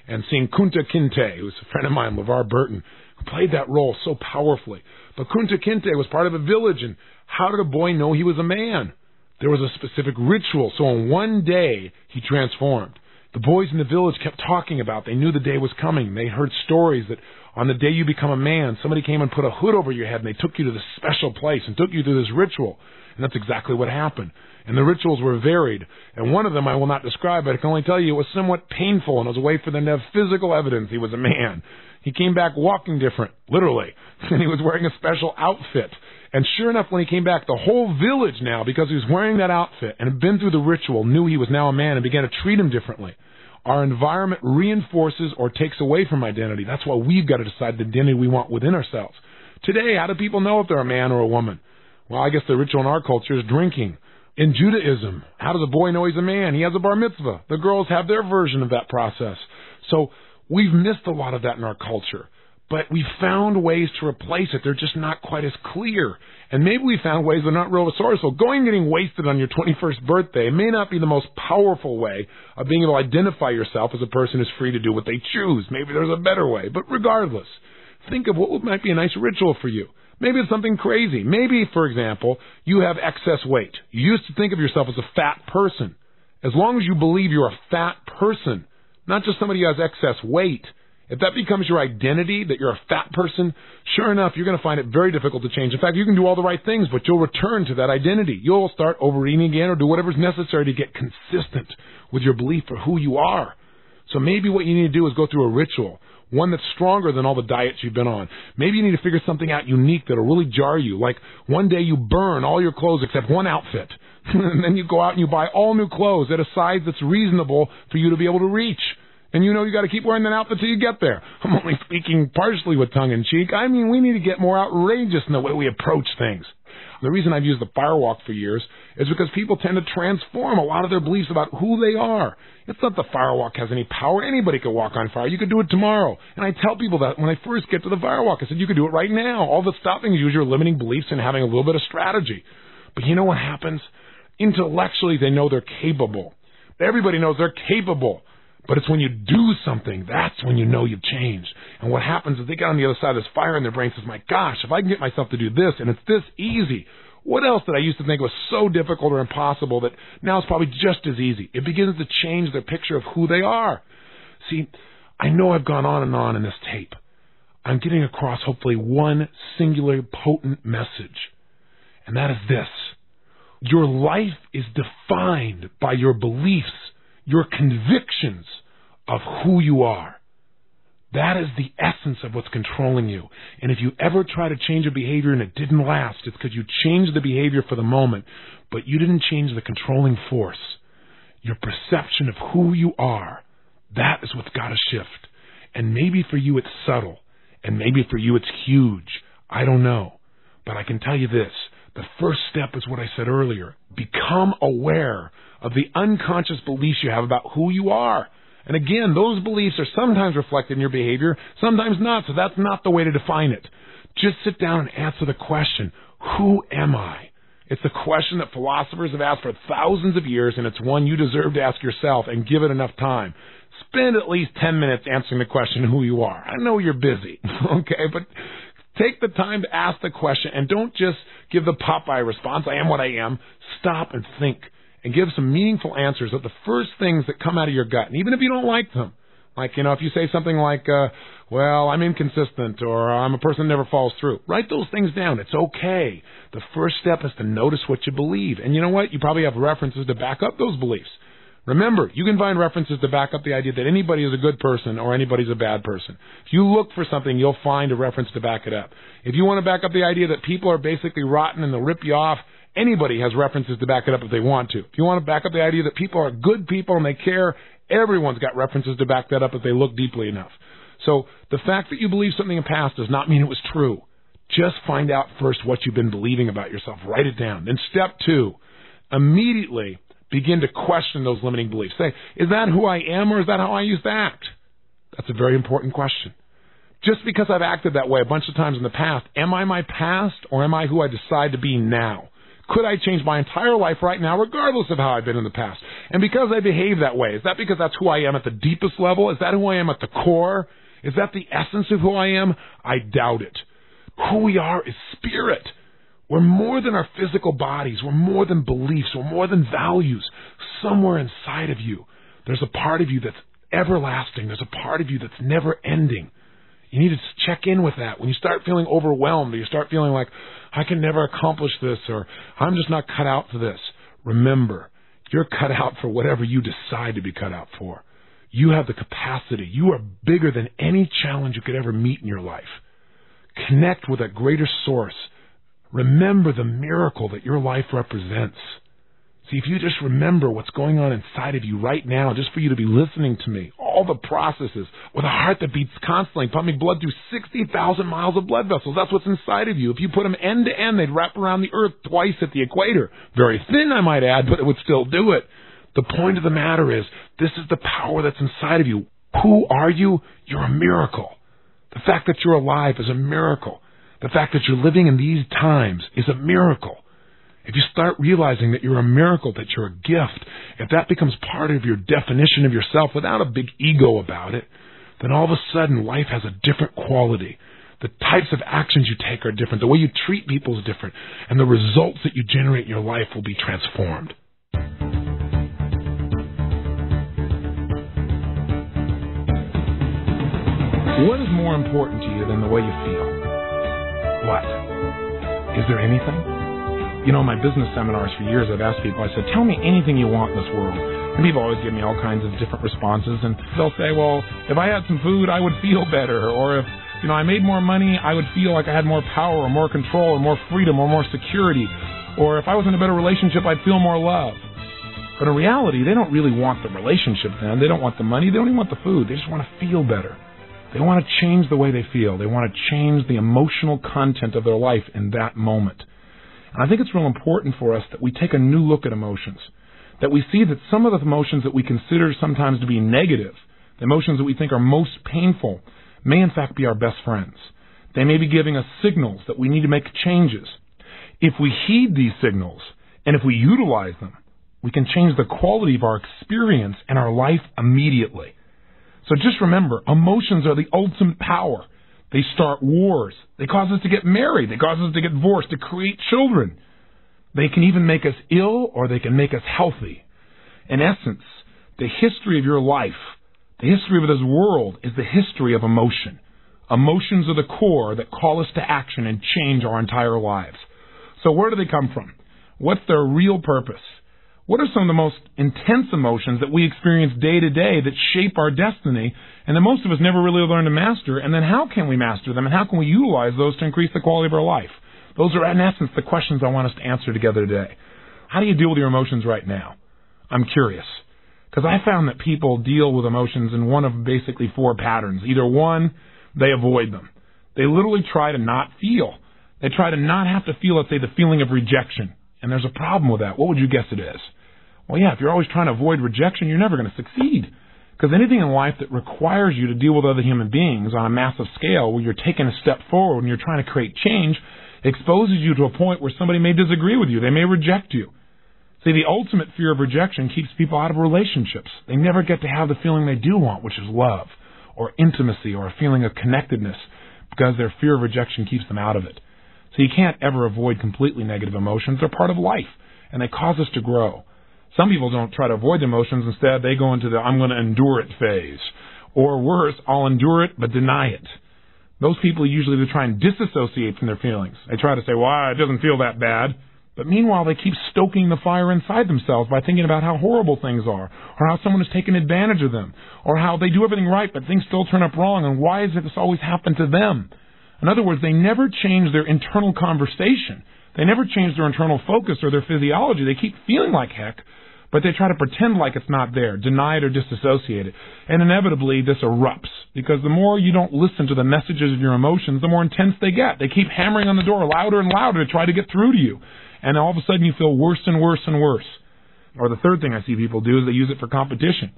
Speaker 1: and seeing Kunta Kinte, who was a friend of mine, LeVar Burton, who played that role so powerfully. But Kunta Kinte was part of a village, and how did a boy know he was a man? There was a specific ritual, so in one day he transformed. The boys in the village kept talking about, they knew the day was coming. They heard stories that on the day you become a man, somebody came and put a hood over your head and they took you to this special place and took you through this ritual. And that's exactly what happened. And the rituals were varied. And one of them I will not describe, but I can only tell you it was somewhat painful, and it was a way for them to have physical evidence he was a man. He came back walking different, literally. And he was wearing a special outfit. And sure enough, when he came back, the whole village now, because he was wearing that outfit and had been through the ritual, knew he was now a man and began to treat him differently. Our environment reinforces or takes away from identity. That's why we've got to decide the identity we want within ourselves. Today, how do people know if they're a man or a woman? Well, I guess the ritual in our culture is drinking. In Judaism, how does a boy know he's a man? He has a bar mitzvah. The girls have their version of that process. So we've missed a lot of that in our culture. But we found ways to replace it. They're just not quite as clear. And maybe we found ways that are not real resourceful. Going and getting wasted on your 21st birthday may not be the most powerful way of being able to identify yourself as a person who's free to do what they choose. Maybe there's a better way. But regardless, think of what might be a nice ritual for you. Maybe it's something crazy. Maybe, for example, you have excess weight. You used to think of yourself as a fat person. As long as you believe you're a fat person, not just somebody who has excess weight, if that becomes your identity, that you're a fat person, sure enough, you're going to find it very difficult to change. In fact, you can do all the right things, but you'll return to that identity. You'll start overeating again or do whatever's necessary to get consistent with your belief for who you are. So maybe what you need to do is go through a ritual, one that's stronger than all the diets you've been on. Maybe you need to figure something out unique that'll really jar you. Like one day you burn all your clothes except one outfit. And then you go out and you buy all new clothes at a size that's reasonable for you to be able to reach. And you know you got to keep wearing that outfit till you get there. I'm only speaking partially with tongue-in-cheek. I mean, we need to get more outrageous in the way we approach things. The reason I've used the firewalk for years is because people tend to transform a lot of their beliefs about who they are. It's not the firewalk has any power. Anybody could walk on fire. You could do it tomorrow. And I tell people that when I first get to the firewalk. I said, you could do it right now. All that's stopping is your limiting beliefs and having a little bit of strategy. But you know what happens? Intellectually, they know they're capable. Everybody knows they're capable. But it's when you do something, that's when you know you've changed. And what happens is they get on the other side of this fire and their brain says, my gosh, if I can get myself to do this and it's this easy, what else did I used to think was so difficult or impossible that now it's probably just as easy? It begins to change their picture of who they are. See, I know I've gone on and on in this tape. I'm getting across hopefully one singular potent message. And that is this. Your life is defined by your beliefs, your convictions of who you are. That is the essence of what's controlling you. And if you ever try to change a behavior and it didn't last, it's because you changed the behavior for the moment, but you didn't change the controlling force. Your perception of who you are, that is what's got to shift. And maybe for you it's subtle, and maybe for you it's huge. I don't know. But I can tell you this. The first step is what I said earlier. Become aware of the unconscious beliefs you have about who you are. And again, those beliefs are sometimes reflected in your behavior, sometimes not, so that's not the way to define it. Just sit down and answer the question, who am I? It's a question that philosophers have asked for thousands of years, and it's one you deserve to ask yourself, and give it enough time. Spend at least 10 minutes answering the question, who you are. I know you're busy, okay, but take the time to ask the question, and don't just give the Popeye response, I am what I am. Stop and think. And give some meaningful answers at the first things that come out of your gut. And even if you don't like them, like, if you say something like, well, I'm inconsistent, or I'm a person that never follows through, write those things down. It's okay. The first step is to notice what you believe. And you know what? You probably have references to back up those beliefs. Remember, you can find references to back up the idea that anybody is a good person or anybody's a bad person. If you look for something, you'll find a reference to back it up. If you want to back up the idea that people are basically rotten and they'll rip you off, anybody has references to back it up if they want to. If you want to back up the idea that people are good people and they care, everyone's got references to back that up if they look deeply enough. So the fact that you believe something in the past does not mean it was true. Just find out first what you've been believing about yourself. Write it down. Then step 2, immediately begin to question those limiting beliefs. Say, is that who I am or is that how I used to act? That's a very important question. Just because I've acted that way a bunch of times in the past, am I my past or am I who I decide to be now? Could I change my entire life right now regardless of how I've been in the past? And because I behave that way, is that because that's who I am at the deepest level? Is that who I am at the core? Is that the essence of who I am? I doubt it. Who we are is spirit. We're more than our physical bodies. We're more than beliefs. We're more than values. Somewhere inside of you, there's a part of you that's everlasting. There's a part of you that's never ending. You need to check in with that. When you start feeling overwhelmed, or you start feeling like, I can never accomplish this, or I'm just not cut out for this, remember, you're cut out for whatever you decide to be cut out for. You have the capacity. You are bigger than any challenge you could ever meet in your life. Connect with a greater source. Remember the miracle that your life represents. See, if you just remember what's going on inside of you right now, just for you to be listening to me, all the processes, with a heart that beats constantly, pumping blood through 60,000 miles of blood vessels, that's what's inside of you. If you put them end to end, they'd wrap around the earth twice at the equator. Very thin, I might add, but it would still do it. The point of the matter is, this is the power that's inside of you. Who are you? You're a miracle. The fact that you're alive is a miracle. The fact that you're living in these times is a miracle. If you start realizing that you're a miracle, that you're a gift, if that becomes part of your definition of yourself without a big ego about it, then all of a sudden life has a different quality. The types of actions you take are different. The way you treat people is different. And the results that you generate in your life will be transformed. What is more important to you than the way you feel? What? Is there anything? You know, in my business seminars for years, I've asked people, I said, tell me anything you want in this world. And people always give me all kinds of different responses. And they'll say, well, if I had some food, I would feel better. Or if, I made more money, I would feel like I had more power or more control or more freedom or more security. Or if I was in a better relationship, I'd feel more love. But in reality, they don't really want the relationship then. They don't want the money. They don't even want the food. They just want to feel better. They want to change the way they feel. They want to change the emotional content of their life in that moment. And I think it's real important for us that we take a new look at emotions, that we see that some of the emotions that we consider sometimes to be negative, the emotions that we think are most painful, may in fact be our best friends. They may be giving us signals that we need to make changes. If we heed these signals, and if we utilize them, we can change the quality of our experience and our life immediately. So just remember, emotions are the ultimate power. They start wars. They cause us to get married. They cause us to get divorced, to create children. They can even make us ill or they can make us healthy. In essence, the history of your life, the history of this world is the history of emotion. Emotions are the core that call us to action and change our entire lives. So where do they come from? What's their real purpose? What are some of the most intense emotions that we experience day to day that shape our destiny and that most of us never really learn to master? And then how can we master them and how can we utilize those to increase the quality of our life? Those are, in essence, the questions I want us to answer together today. How do you deal with your emotions right now? I'm curious. Because I found that people deal with emotions in one of basically 4 patterns. Either one, they avoid them. They literally try to not feel. They try to not have to feel, let's say, the feeling of rejection. And there's a problem with that. What would you guess it is? Well, yeah, if you're always trying to avoid rejection, you're never going to succeed. Because anything in life that requires you to deal with other human beings on a massive scale, where you're taking a step forward and you're trying to create change, exposes you to a point where somebody may disagree with you. They may reject you. See, the ultimate fear of rejection keeps people out of relationships. They never get to have the feeling they do want, which is love or intimacy or a feeling of connectedness, because their fear of rejection keeps them out of it. So you can't ever avoid completely negative emotions. They're part of life, and they cause us to grow. Some people don't try to avoid the emotions. Instead, they go into the I'm going to endure it phase. Or worse, I'll endure it but deny it. Those people usually try and disassociate from their feelings. They try to say, well, it doesn't feel that bad. But meanwhile, they keep stoking the fire inside themselves by thinking about how horrible things are, or how someone has taken advantage of them, or how they do everything right but things still turn up wrong, and why does this always happen to them? In other words, they never change their internal conversation. They never change their internal focus or their physiology. They keep feeling like heck, but they try to pretend like it's not there, deny it or disassociate it. And inevitably, this erupts. because the more you don't listen to the messages of your emotions, the more intense they get. They keep hammering on the door louder and louder to try to get through to you. And all of a sudden you feel worse and worse and worse. Or the third thing I see people do is they use it for competition.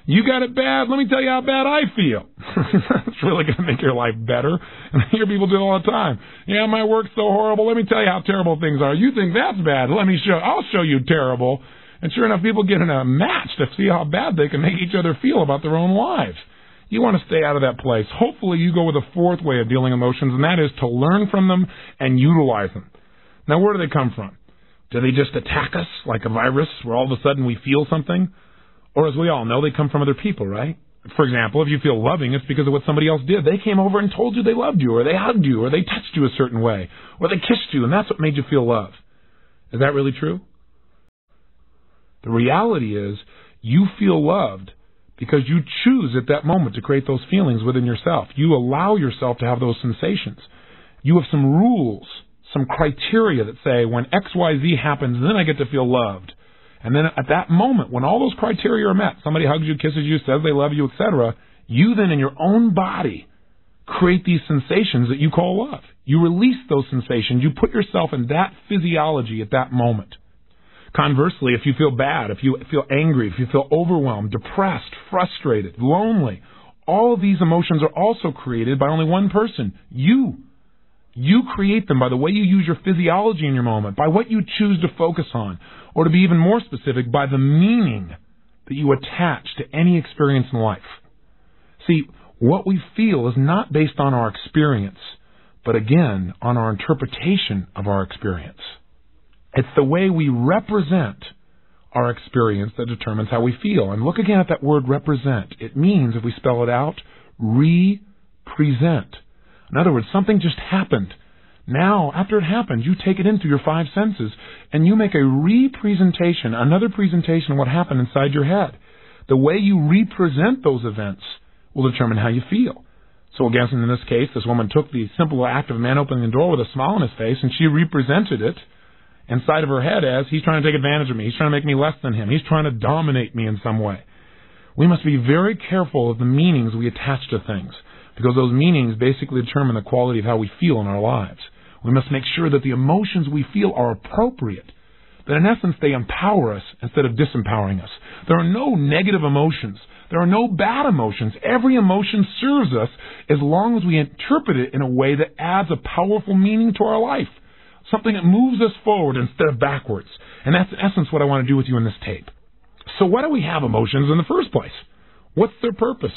Speaker 1: You got it bad, let me tell you how bad I feel. It's really going to make your life better. And I hear people do it all the time. Yeah, my work's so horrible, let me tell you how terrible things are. You think that's bad, I'll show you terrible. And sure enough, people get in a match to see how bad they can make each other feel about their own lives. You want to stay out of that place. Hopefully you go with a fourth way of dealing emotions, and that is to learn from them and utilize them. Now, where do they come from? Do they just attack us like a virus where all of a sudden we feel something? Or as we all know, they come from other people, right? For example, if you feel loving, it's because of what somebody else did. They came over and told you they loved you, or they hugged you, or they touched you a certain way, or they kissed you, and that's what made you feel love. Is that really true? The reality is you feel loved because you choose at that moment to create those feelings within yourself. You allow yourself to have those sensations. You have some rules, some criteria that say when X, Y, Z happens, then I get to feel loved. And then at that moment, when all those criteria are met, somebody hugs you, kisses you, says they love you, etc., you then in your own body create these sensations that you call love. You release those sensations. You put yourself in that physiology at that moment. Conversely, if you feel bad, if you feel angry, if you feel overwhelmed, depressed, frustrated, lonely, all of these emotions are also created by only one person, you. You create them by the way you use your physiology in your moment, by what you choose to focus on, or to be even more specific, by the meaning that you attach to any experience in life. See, what we feel is not based on our experience, but again, on our interpretation of our experience. It's the way we represent our experience that determines how we feel. And look again at that word represent. It means, if we spell it out, represent. In other words, something just happened. Now, after it happened, you take it in through your five senses and you make a representation, another presentation of what happened inside your head. The way you represent those events will determine how you feel. So again, in this case, this woman took the simple act of a man opening the door with a smile on his face and she represented it inside of her head as he's trying to take advantage of me. He's trying to make me less than him. He's trying to dominate me in some way. We must be very careful of the meanings we attach to things, because those meanings basically determine the quality of how we feel in our lives. We must make sure that the emotions we feel are appropriate, that in essence they empower us instead of disempowering us. There are no negative emotions. There are no bad emotions. Every emotion serves us as long as we interpret it in a way that adds a powerful meaning to our life, something that moves us forward instead of backwards. And that's in essence what I want to do with you in this tape. So why do we have emotions in the first place? What's their purpose?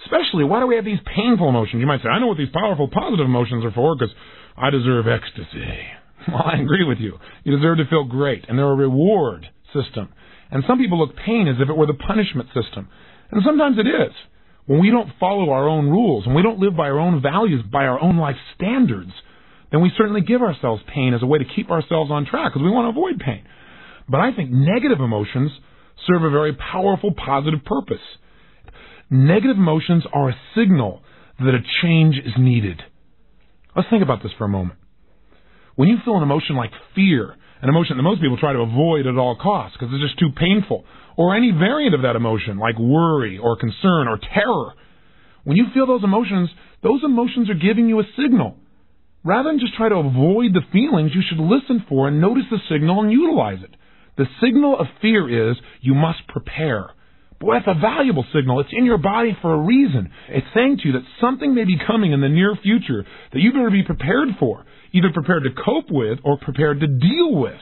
Speaker 1: Especially, why do we have these painful emotions? You might say, I know what these powerful, positive emotions are for because I deserve ecstasy. Well, I agree with you. You deserve to feel great, and they're a reward system. And some people look at pain as if it were the punishment system. And sometimes it is. When we don't follow our own rules, when we don't live by our own values, by our own life standards, then we certainly give ourselves pain as a way to keep ourselves on track because we want to avoid pain. But I think negative emotions serve a very powerful, positive purpose. Negative emotions are a signal that a change is needed. Let's think about this for a moment. When you feel an emotion like fear, an emotion that most people try to avoid at all costs because it's just too painful, or any variant of that emotion like worry or concern or terror, when you feel those emotions are giving you a signal. Rather than just try to avoid the feelings, you should listen for and notice the signal and utilize it. The signal of fear is you must prepare. Boy, that's a valuable signal. It's in your body for a reason. It's saying to you that something may be coming in the near future that you better be prepared for, either prepared to cope with or prepared to deal with.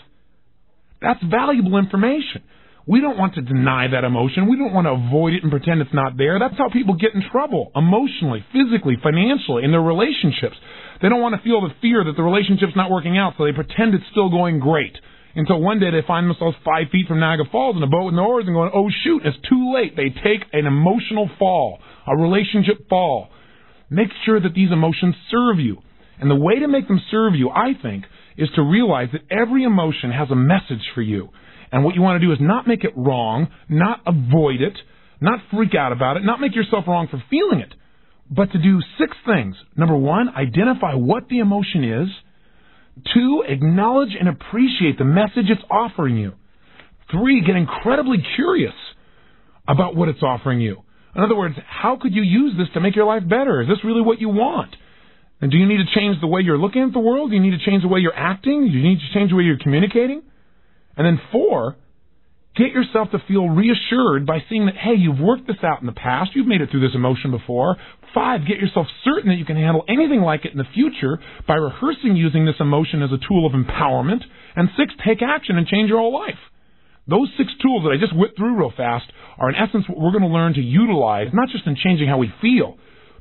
Speaker 1: That's valuable information. We don't want to deny that emotion. We don't want to avoid it and pretend it's not there. That's how people get in trouble, emotionally, physically, financially, in their relationships. They don't want to feel the fear that the relationship's not working out, so they pretend it's still going great. Until one day they find themselves 5 feet from Niagara Falls in a boat with no oars and going, oh shoot, it's too late. They take an emotional fall, a relationship fall. Make sure that these emotions serve you. And the way to make them serve you, I think, is to realize that every emotion has a message for you. And what you want to do is not make it wrong, not avoid it, not freak out about it, not make yourself wrong for feeling it, but to do 6 things. Number 1, identify what the emotion is. 2, acknowledge and appreciate the message it's offering you. 3, get incredibly curious about what it's offering you. In other words, how could you use this to make your life better? Is this really what you want? And do you need to change the way you're looking at the world? Do you need to change the way you're acting? Do you need to change the way you're communicating? And then 4, get yourself to feel reassured by seeing that, hey, you've worked this out in the past. You've made it through this emotion before. 5, get yourself certain that you can handle anything like it in the future by rehearsing using this emotion as a tool of empowerment. And 6, take action and change your whole life. Those 6 tools that I just went through real fast are in essence what we're going to learn to utilize, not just in changing how we feel,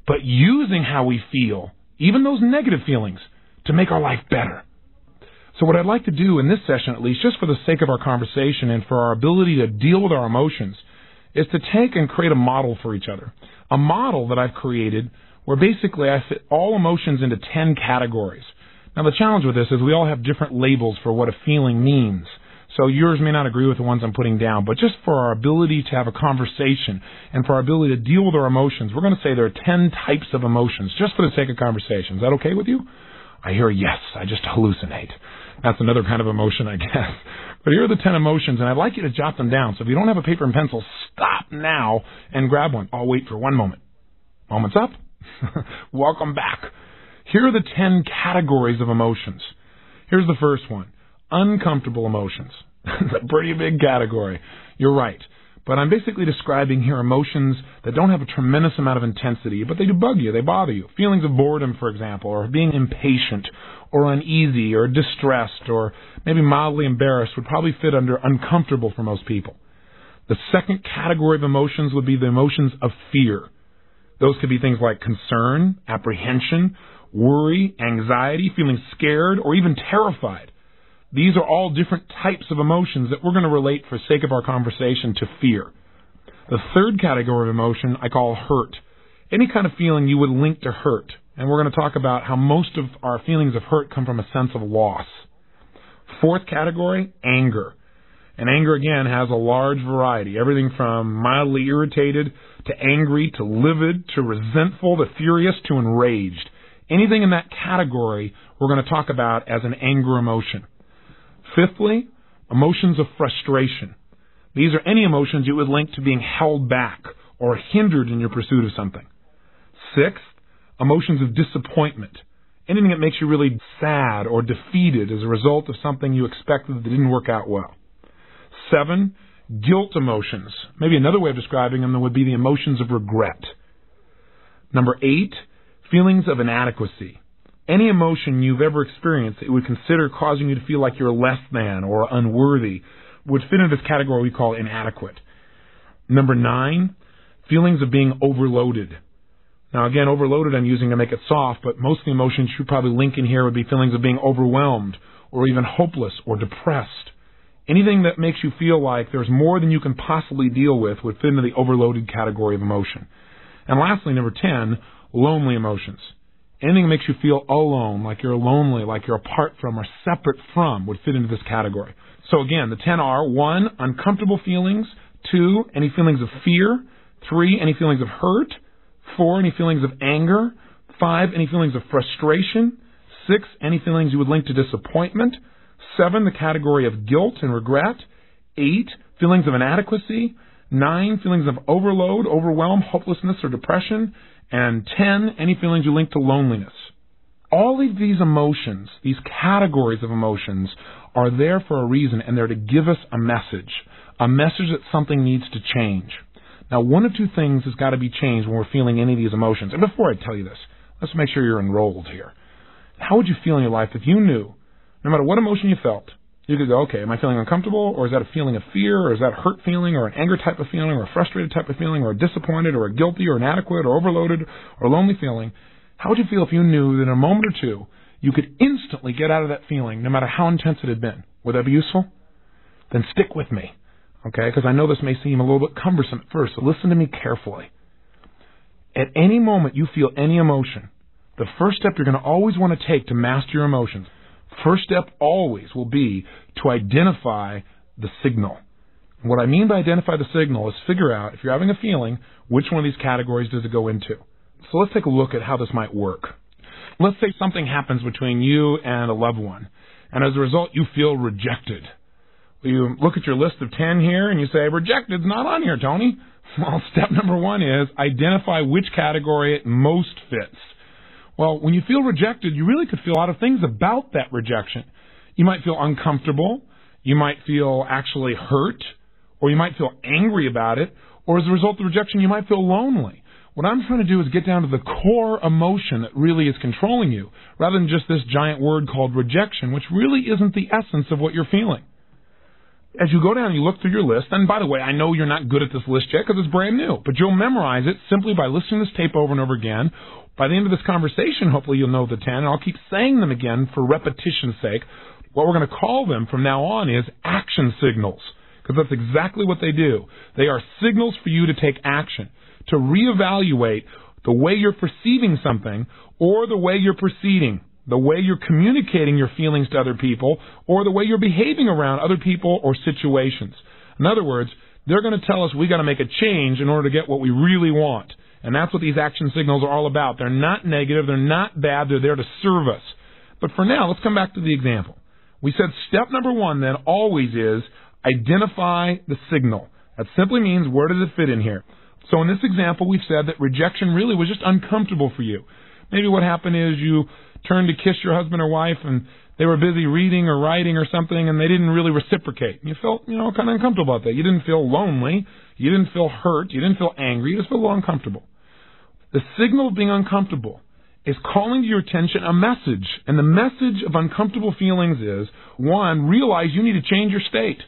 Speaker 1: but using how we feel, even those negative feelings, to make our life better. So what I'd like to do in this session, at least just for the sake of our conversation and for our ability to deal with our emotions, is to take and create a model for each other. A model that I've created where basically I fit all emotions into 10 categories. Now the challenge with this is we all have different labels for what a feeling means. So yours may not agree with the ones I'm putting down, but just for our ability to have a conversation and for our ability to deal with our emotions, we're going to say there are 10 types of emotions, just for the sake of conversation. Is that okay with you? I hear yes. I just hallucinate. That's another kind of emotion, I guess. But here are the 10 emotions, and I'd like you to jot them down. So if you don't have a paper and pencil, stop now and grab one. I'll wait for one moment. Moment's up. Welcome back. Here are the 10 categories of emotions. Here's the first one. Uncomfortable emotions. It's a pretty big category. You're right. But I'm basically describing here emotions that don't have a tremendous amount of intensity, but they do bug you, they bother you. Feelings of boredom, for example, or being impatient, or uneasy, or distressed, or maybe mildly embarrassed would probably fit under uncomfortable for most people. The second category of emotions would be the emotions of fear. Those could be things like concern, apprehension, worry, anxiety, feeling scared, or even terrified. These are all different types of emotions that we're going to relate for sake of our conversation to fear. The third category of emotion I call hurt. Any kind of feeling you would link to hurt. And we're going to talk about how most of our feelings of hurt come from a sense of loss. Fourth category, anger. And anger, again, has a large variety. Everything from mildly irritated to angry to livid to resentful to furious to enraged. Anything in that category we're going to talk about as an anger emotion. Fifthly, emotions of frustration. These are any emotions you would link to being held back or hindered in your pursuit of something. Sixth, emotions of disappointment. Anything that makes you really sad or defeated as a result of something you expected that didn't work out well. 7, guilt emotions. Maybe another way of describing them would be the emotions of regret. Number 8, feelings of inadequacy. Any emotion you've ever experienced that you would consider causing you to feel like you're less than or unworthy would fit into this category we call inadequate. Number 9, feelings of being overloaded. Now again, overloaded I'm using to make it soft, but most of the emotions you probably link in here would be feelings of being overwhelmed or even hopeless or depressed. Anything that makes you feel like there's more than you can possibly deal with would fit into the overloaded category of emotion. And lastly, number 10, lonely emotions. Anything that makes you feel alone, like you're lonely, like you're apart from or separate from would fit into this category. So again, the 10 are 1, uncomfortable feelings, 2, any feelings of fear, 3, any feelings of hurt, 4, any feelings of anger, 5, any feelings of frustration, 6, any feelings you would link to disappointment, 7, the category of guilt and regret, 8, feelings of inadequacy, 9, feelings of overload, overwhelm, hopelessness, or depression, and 10, any feelings you link to loneliness. All of these emotions, these categories of emotions, are there for a reason, and they're to give us a message that something needs to change. Now, one of two things has got to be changed when we're feeling any of these emotions. And before I tell you this, let's make sure you're enrolled here. How would you feel in your life if you knew, no matter what emotion you felt, you could go, okay, am I feeling uncomfortable, or is that a feeling of fear, or is that a hurt feeling, or an anger type of feeling, or a frustrated type of feeling, or a disappointed, or a guilty, or inadequate, or overloaded, or lonely feeling? How would you feel if you knew that in a moment or two, you could instantly get out of that feeling, no matter how intense it had been? Would that be useful? Then stick with me, okay? Because I know this may seem a little bit cumbersome at first, so listen to me carefully. At any moment you feel any emotion, the first step you're going to always want to take to master your emotions, first step always will be to identify the signal. And what I mean by identify the signal is figure out, if you're having a feeling, which one of these categories does it go into. So let's take a look at how this might work. Let's say something happens between you and a loved one, and as a result you feel rejected. You look at your list of 10 here and you say, rejected's not on here, Tony. Well, step number one is identify which category it most fits. Well, when you feel rejected, you really could feel a lot of things about that rejection. You might feel uncomfortable, you might feel actually hurt, or you might feel angry about it, or as a result of rejection, you might feel lonely. What I'm trying to do is get down to the core emotion that really is controlling you, rather than just this giant word called rejection, which really isn't the essence of what you're feeling. As you go down and you look through your list, and by the way, I know you're not good at this list yet because it's brand new, but you'll memorize it simply by listening to this tape over and over again. By the end of this conversation, hopefully you'll know the 10, and I'll keep saying them again for repetition's sake. What we're going to call them from now on is action signals, because that's exactly what they do. They are signals for you to take action, to reevaluate the way you're perceiving something or the way you're proceeding, the way you're communicating your feelings to other people, or the way you're behaving around other people or situations. In other words, they're going to tell us we got to make a change in order to get what we really want. And that's what these action signals are all about. They're not negative, they're not bad, they're there to serve us. But for now, let's come back to the example. We said step number one then always is identify the signal. That simply means where does it fit in here? So in this example, we've said that rejection really was just uncomfortable for you. Maybe what happened is you turned to kiss your husband or wife and they were busy reading or writing or something and they didn't really reciprocate. You felt, kind of uncomfortable about that. You didn't feel lonely. You didn't feel hurt. You didn't feel angry. You just felt a little uncomfortable. The signal of being uncomfortable is calling to your attention a message. And the message of uncomfortable feelings is, one, realize you need to change your state.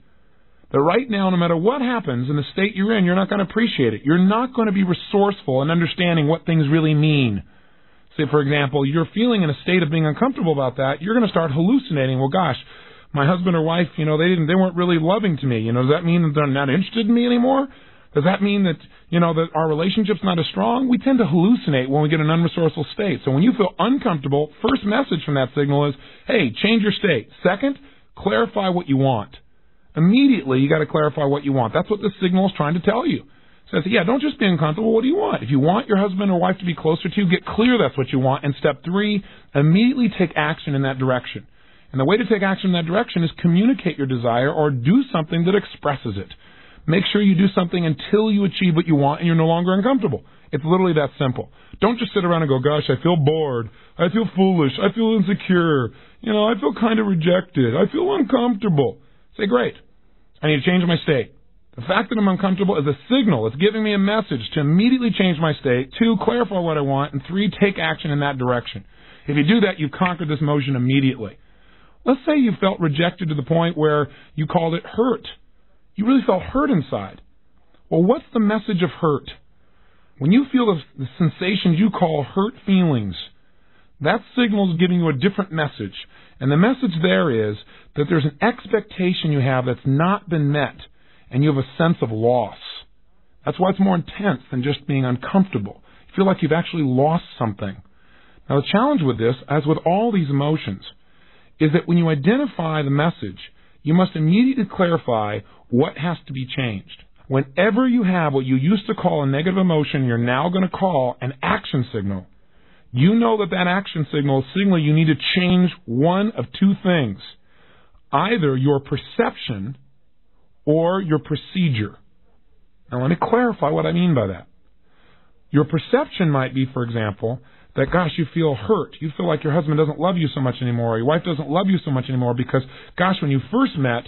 Speaker 1: That right now, no matter what happens in the state you're in, you're not going to appreciate it. You're not going to be resourceful in understanding what things really mean. Say, for example, you're feeling in a state of being uncomfortable about that, you're going to start hallucinating. Well, gosh, my husband or wife, they weren't really loving to me. Does that mean that they're not interested in me anymore? Does that mean that, that our relationship's not as strong? We tend to hallucinate when we get in an unresourceful state. So when you feel uncomfortable, first message from that signal is, hey, change your state. Second, clarify what you want. Immediately, you got to clarify what you want. That's what this signal is trying to tell you. It says, don't just be uncomfortable. What do you want? If you want your husband or wife to be closer to you, get clear that's what you want. And step 3, immediately take action in that direction. And the way to take action in that direction is communicate your desire or do something that expresses it. Make sure you do something until you achieve what you want and you're no longer uncomfortable. It's literally that simple. Don't just sit around and go, gosh, I feel bored. I feel foolish. I feel insecure. I feel kind of rejected. I feel uncomfortable. Say, great. I need to change my state. The fact that I'm uncomfortable is a signal. It's giving me a message to immediately change my state. 2, clarify what I want. And 3, take action in that direction. If you do that, you've conquered this emotion immediately. Let's say you felt rejected to the point where you called it hurt. You really felt hurt inside. Well, what's the message of hurt? When you feel the sensations you call hurt feelings, that signal is giving you a different message. And the message there is that there's an expectation you have that's not been met, and you have a sense of loss. That's why it's more intense than just being uncomfortable. You feel like you've actually lost something. Now, the challenge with this, as with all these emotions, is that when you identify the message, you must immediately clarify what has to be changed. Whenever you have what you used to call a negative emotion, you're now going to call an action signal. You know that action signal is signaling you need to change one of 2 things. Either your perception or your procedure. Now let me clarify what I mean by that. Your perception might be, for example, that, gosh, you feel hurt. You feel like your husband doesn't love you so much anymore, or your wife doesn't love you so much anymore because, gosh, when you first met,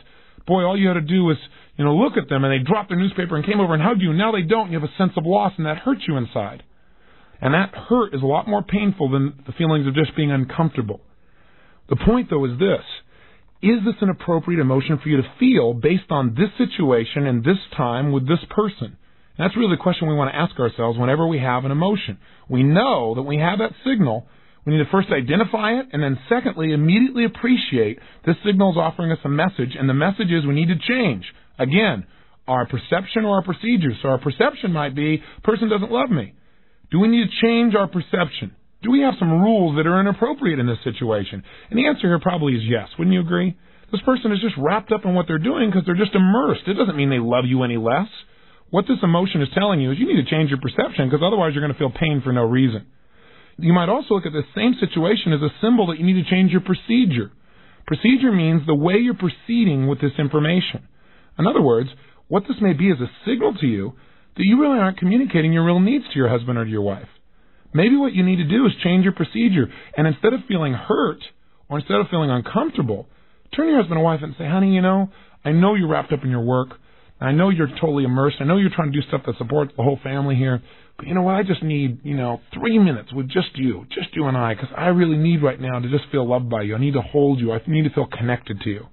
Speaker 1: boy, all you had to do was, look at them and they dropped their newspaper and came over and hugged you, and now they don't. You have a sense of loss and that hurts you inside. And that hurt is a lot more painful than the feelings of just being uncomfortable. The point, though, is this. Is this an appropriate emotion for you to feel based on this situation and this time with this person? And that's really the question we want to ask ourselves whenever we have an emotion. We know that when we have that signal, we need to first identify it, and then secondly, immediately appreciate this signal is offering us a message, and the message is we need to change. Again, our perception or our procedure. So our perception might be, person doesn't love me. Do we need to change our perception? Do we have some rules that are inappropriate in this situation? And the answer here probably is yes. Wouldn't you agree? This person is just wrapped up in what they're doing because they're just immersed. It doesn't mean they love you any less. What this emotion is telling you is you need to change your perception because otherwise you're going to feel pain for no reason. You might also look at the same situation as a symbol that you need to change your procedure. Procedure means the way you're proceeding with this information. In other words, what this may be is a signal to you that you really aren't communicating your real needs to your husband or to your wife. Maybe what you need to do is change your procedure, and instead of feeling hurt or instead of feeling uncomfortable, turn to your husband or wife and say, honey, I know you're wrapped up in your work. I know you're totally immersed. I know you're trying to do stuff that supports the whole family here. But you know what? I just need, 3 minutes with just you and I, because I really need right now to just feel loved by you. I need to hold you. I need to feel connected to you.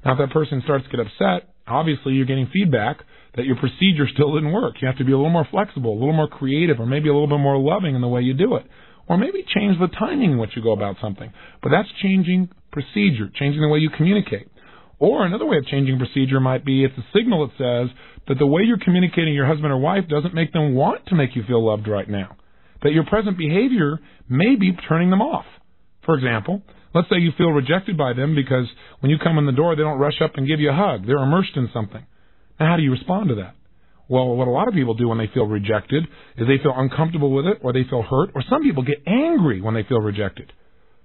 Speaker 1: Now, if that person starts to get upset, obviously you're getting feedback that your procedure still didn't work. You have to be a little more flexible, a little more creative, or maybe a little bit more loving in the way you do it. Or maybe change the timing in which you go about something. But that's changing procedure, changing the way you communicate. Or another way of changing procedure might be it's a signal that says that the way you're communicating to your husband or wife doesn't make them want to make you feel loved right now. That your present behavior may be turning them off. For example, let's say you feel rejected by them because when you come in the door, they don't rush up and give you a hug. They're immersed in something. Now, how do you respond to that? Well, what a lot of people do when they feel rejected is they feel uncomfortable with it, or they feel hurt, or some people get angry when they feel rejected.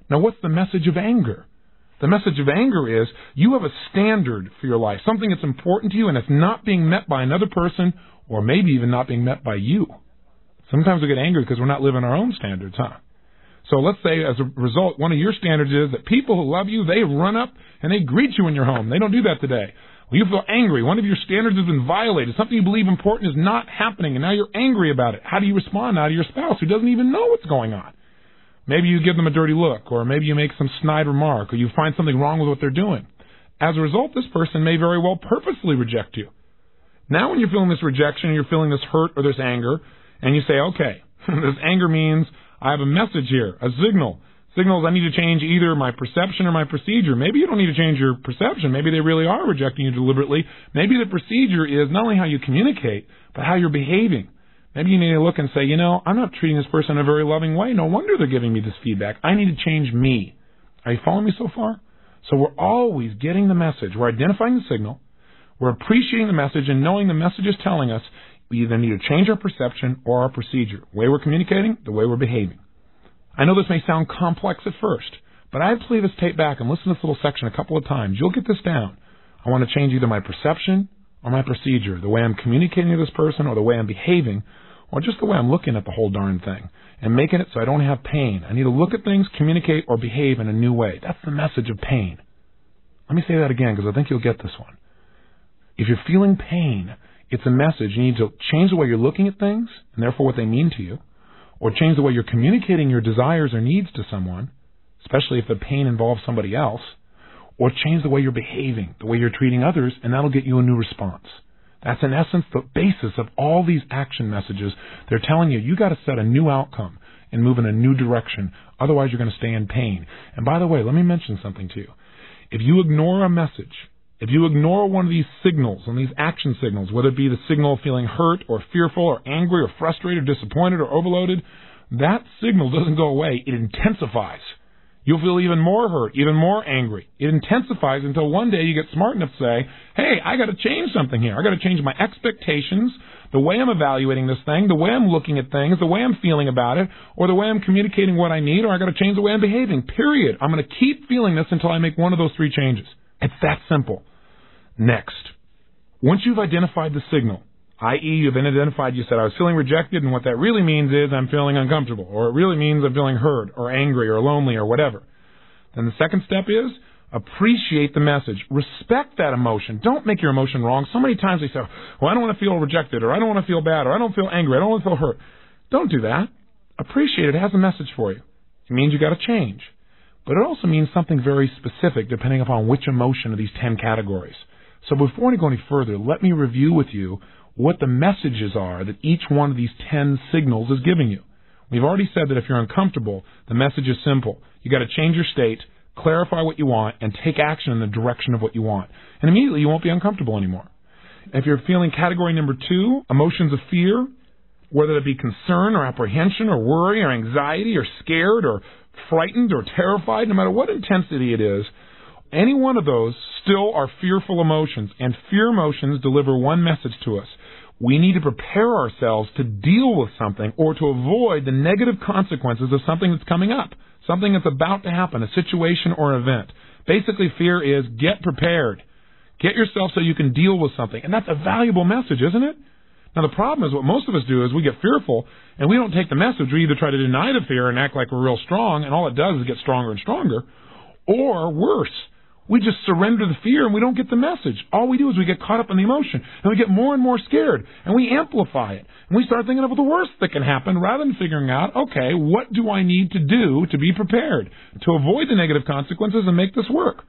Speaker 1: Now, what's the message of anger? The message of anger is you have a standard for your life, something that's important to you, and it's not being met by another person, or maybe even not being met by you. Sometimes we get angry because we're not living our own standards, huh? So let's say as a result, one of your standards is that people who love you, they run up and they greet you in your home. They don't do that today. Well, you feel angry. One of your standards has been violated. Something you believe important is not happening, and now you're angry about it. How do you respond now to your spouse who doesn't even know what's going on? Maybe you give them a dirty look, or maybe you make some snide remark, or you find something wrong with what they're doing. As a result, this person may very well purposely reject you. Now when you're feeling this rejection, you're feeling this hurt or this anger, and you say, okay, this anger means I have a message here, a signal. Signals I need to change either my perception or my procedure. Maybe you don't need to change your perception. Maybe they really are rejecting you deliberately. Maybe the procedure is not only how you communicate, but how you're behaving. Maybe you need to look and say, I'm not treating this person in a very loving way. No wonder they're giving me this feedback. I need to change me. Are you following me so far? So we're always getting the message. We're identifying the signal. We're appreciating the message and knowing the message is telling us we either need to change our perception or our procedure. The way we're communicating, the way we're behaving. I know this may sound complex at first, but I play this tape back and listen to this little section a couple of times. You'll get this down. I want to change either my perception or my procedure, the way I'm communicating to this person or the way I'm behaving, or just the way I'm looking at the whole darn thing and making it so I don't have pain. I need to look at things, communicate, or behave in a new way. That's the message of pain. Let me say that again because I think you'll get this one. If you're feeling pain, it's a message. You need to change the way you're looking at things and therefore what they mean to you, or change the way you're communicating your desires or needs to someone, especially if the pain involves somebody else, or change the way you're behaving, the way you're treating others, and that'll get you a new response. That's in essence the basis of all these action messages. They're telling you got to set a new outcome and move in a new direction. Otherwise, you're going to stay in pain. And by the way, let me mention something to you. If you ignore a message, if you ignore one of these signals, and these action signals, whether it be the signal of feeling hurt or fearful or angry or frustrated or disappointed or overloaded, that signal doesn't go away. It intensifies. You'll feel even more hurt, even more angry. It intensifies until one day you get smart enough to say, hey, I got to change something here. I got to change my expectations, the way I'm evaluating this thing, the way I'm looking at things, the way I'm feeling about it, or the way I'm communicating what I need, or I got to change the way I'm behaving, period. I'm going to keep feeling this until I make one of those three changes. It's that simple. Next, once you've identified the signal, i.e. you've identified, you said, I was feeling rejected, and what that really means is I'm feeling uncomfortable, or it really means I'm feeling hurt, or angry, or lonely, or whatever. Then the second step is appreciate the message. Respect that emotion. Don't make your emotion wrong. So many times they say, well, I don't want to feel rejected, or I don't want to feel bad, or I don't feel angry, I don't want to feel hurt. Don't do that. Appreciate it. It has a message for you. It means you got to change. But it also means something very specific depending upon which emotion of these 10 categories. So before I go any further, let me review with you what the messages are that each one of these 10 signals is giving you. We've already said that if you're uncomfortable, the message is simple. You got to change your state, clarify what you want, and take action in the direction of what you want. And immediately you won't be uncomfortable anymore. If you're feeling category number 2, emotions of fear, whether it be concern or apprehension or worry or anxiety or scared or frightened or terrified, no matter what intensity it is, any one of those still are fearful emotions, and fear emotions deliver one message to us. We need to prepare ourselves to deal with something or to avoid the negative consequences of something that's coming up, something that's about to happen, a situation or event. Basically, fear is get prepared. Get yourself so you can deal with something. And that's a valuable message, isn't it? Now, the problem is what most of us do is we get fearful and we don't take the message. We either try to deny the fear and act like we're real strong, and all it does is get stronger and stronger, or worse, we just surrender the fear and we don't get the message. All we do is we get caught up in the emotion and we get more and more scared and we amplify it. And we start thinking of the worst that can happen rather than figuring out, okay, what do I need to do to be prepared to avoid the negative consequences and make this work?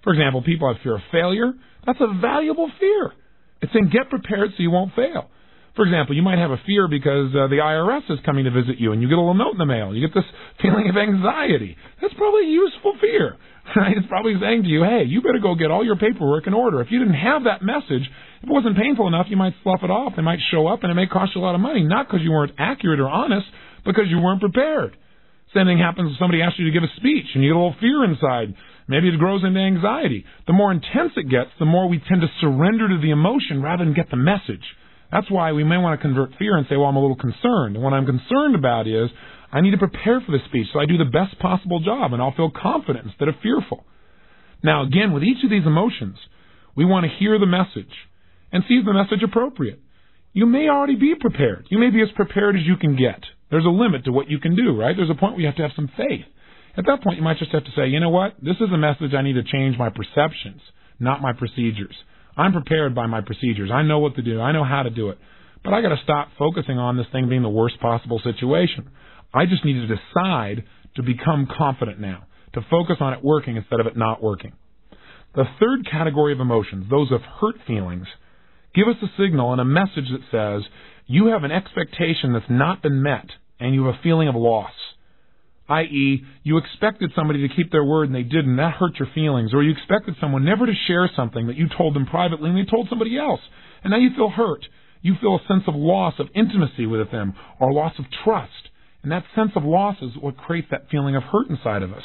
Speaker 1: For example, people have fear of failure. That's a valuable fear. It's saying get prepared so you won't fail. For example, you might have a fear because the IRS is coming to visit you and you get a little note in the mail. You get this feeling of anxiety. That's probably a useful fear. Right? It's probably saying to you, hey, you better go get all your paperwork in order. If you didn't have that message, if it wasn't painful enough, you might slough it off. They might show up and it may cost you a lot of money, not because you weren't accurate or honest, because you weren't prepared. Same thing happens if somebody asks you to give a speech and you get a little fear inside. Maybe it grows into anxiety. The more intense it gets, the more we tend to surrender to the emotion rather than get the message. That's why we may want to convert fear and say, well, I'm a little concerned. And what I'm concerned about is I need to prepare for the speech so I do the best possible job and I'll feel confident instead of fearful. Now, again, with each of these emotions, we want to hear the message and see if the message is appropriate. You may already be prepared. You may be as prepared as you can get. There's a limit to what you can do, right? There's a point where you have to have some faith. At that point, you might just have to say, you know what? This is a message I need to change my perceptions, not my procedures. I'm prepared by my procedures. I know what to do. I know how to do it. But I got to stop focusing on this thing being the worst possible situation. I just need to decide to become confident now, to focus on it working instead of it not working. The third category of emotions, those of hurt feelings, give us a signal and a message that says you have an expectation that's not been met and you have a feeling of loss. I.e., you expected somebody to keep their word and they didn't. That hurt your feelings. Or you expected someone never to share something that you told them privately and they told somebody else. And now you feel hurt. You feel a sense of loss of intimacy with them or loss of trust. And that sense of loss is what creates that feeling of hurt inside of us.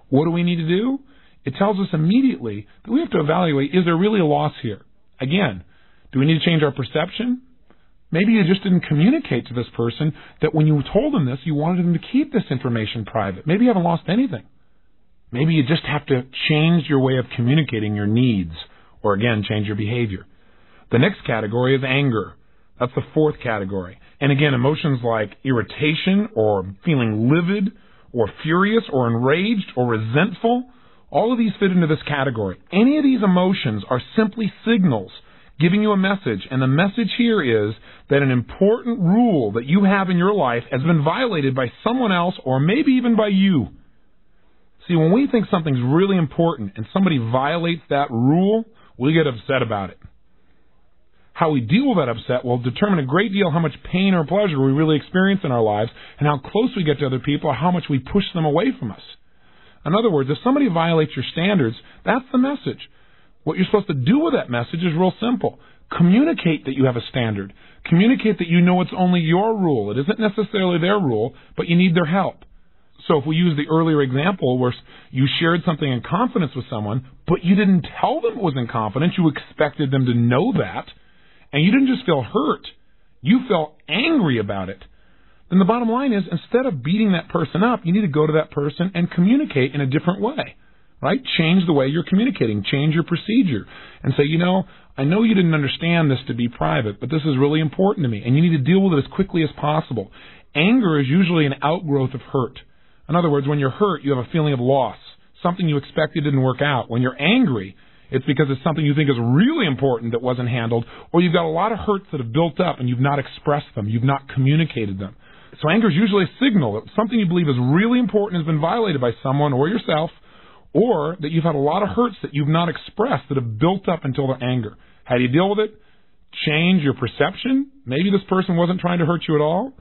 Speaker 1: What do we need to do? It tells us immediately that we have to evaluate, is there really a loss here? Again, do we need to change our perception? Maybe you just didn't communicate to this person that when you told them this, you wanted them to keep this information private. Maybe you haven't lost anything. Maybe you just have to change your way of communicating your needs, or again, change your behavior. The next category is anger. That's the fourth category. And again, emotions like irritation or feeling livid or furious or enraged or resentful, all of these fit into this category. Any of these emotions are simply signals giving you a message, and the message here is that an important rule that you have in your life has been violated by someone else or maybe even by you. See, when we think something's really important and somebody violates that rule, we get upset about it. How we deal with that upset will determine a great deal how much pain or pleasure we really experience in our lives and how close we get to other people or how much we push them away from us. In other words, if somebody violates your standards, that's the message. What you're supposed to do with that message is real simple. Communicate that you have a standard. Communicate that you know it's only your rule. It isn't necessarily their rule, but you need their help. So if we use the earlier example where you shared something in confidence with someone, but you didn't tell them it was in confidence, you expected them to know that, and you didn't just feel hurt, you felt angry about it, then the bottom line is instead of beating that person up, you need to go to that person and communicate in a different way. Right? Change the way you're communicating. Change your procedure. And say, I know you didn't understand this to be private, but this is really important to me, and you need to deal with it as quickly as possible. Anger is usually an outgrowth of hurt. In other words, when you're hurt, you have a feeling of loss. Something you expected didn't work out. When you're angry, it's because it's something you think is really important that wasn't handled, or you've got a lot of hurts that have built up and you've not expressed them. You've not communicated them. So anger is usually a signal that something you believe is really important has been violated by someone or yourself, or that you've had a lot of hurts that you've not expressed that have built up until the anger. How do you deal with it? Change your perception. Maybe this person wasn't trying to hurt you at all.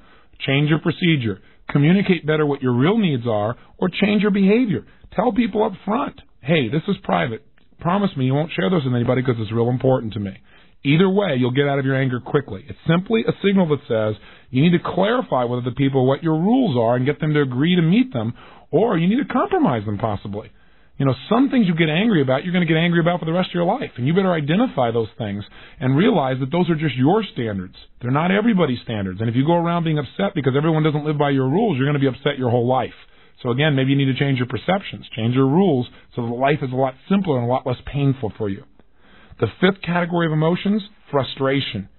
Speaker 1: Change your procedure. Communicate better what your real needs are, or change your behavior. Tell people up front, hey, this is private. Promise me you won't share this with anybody because it's real important to me. Either way, you'll get out of your anger quickly. It's simply a signal that says you need to clarify with the people what your rules are and get them to agree to meet them, or you need to compromise them possibly. Some things you get angry about, you're going to get angry about for the rest of your life. And you better identify those things and realize that those are just your standards. They're not everybody's standards. And if you go around being upset because everyone doesn't live by your rules, you're going to be upset your whole life. So again, maybe you need to change your perceptions, change your rules so that life is a lot simpler and a lot less painful for you. The fifth category of emotions, frustration.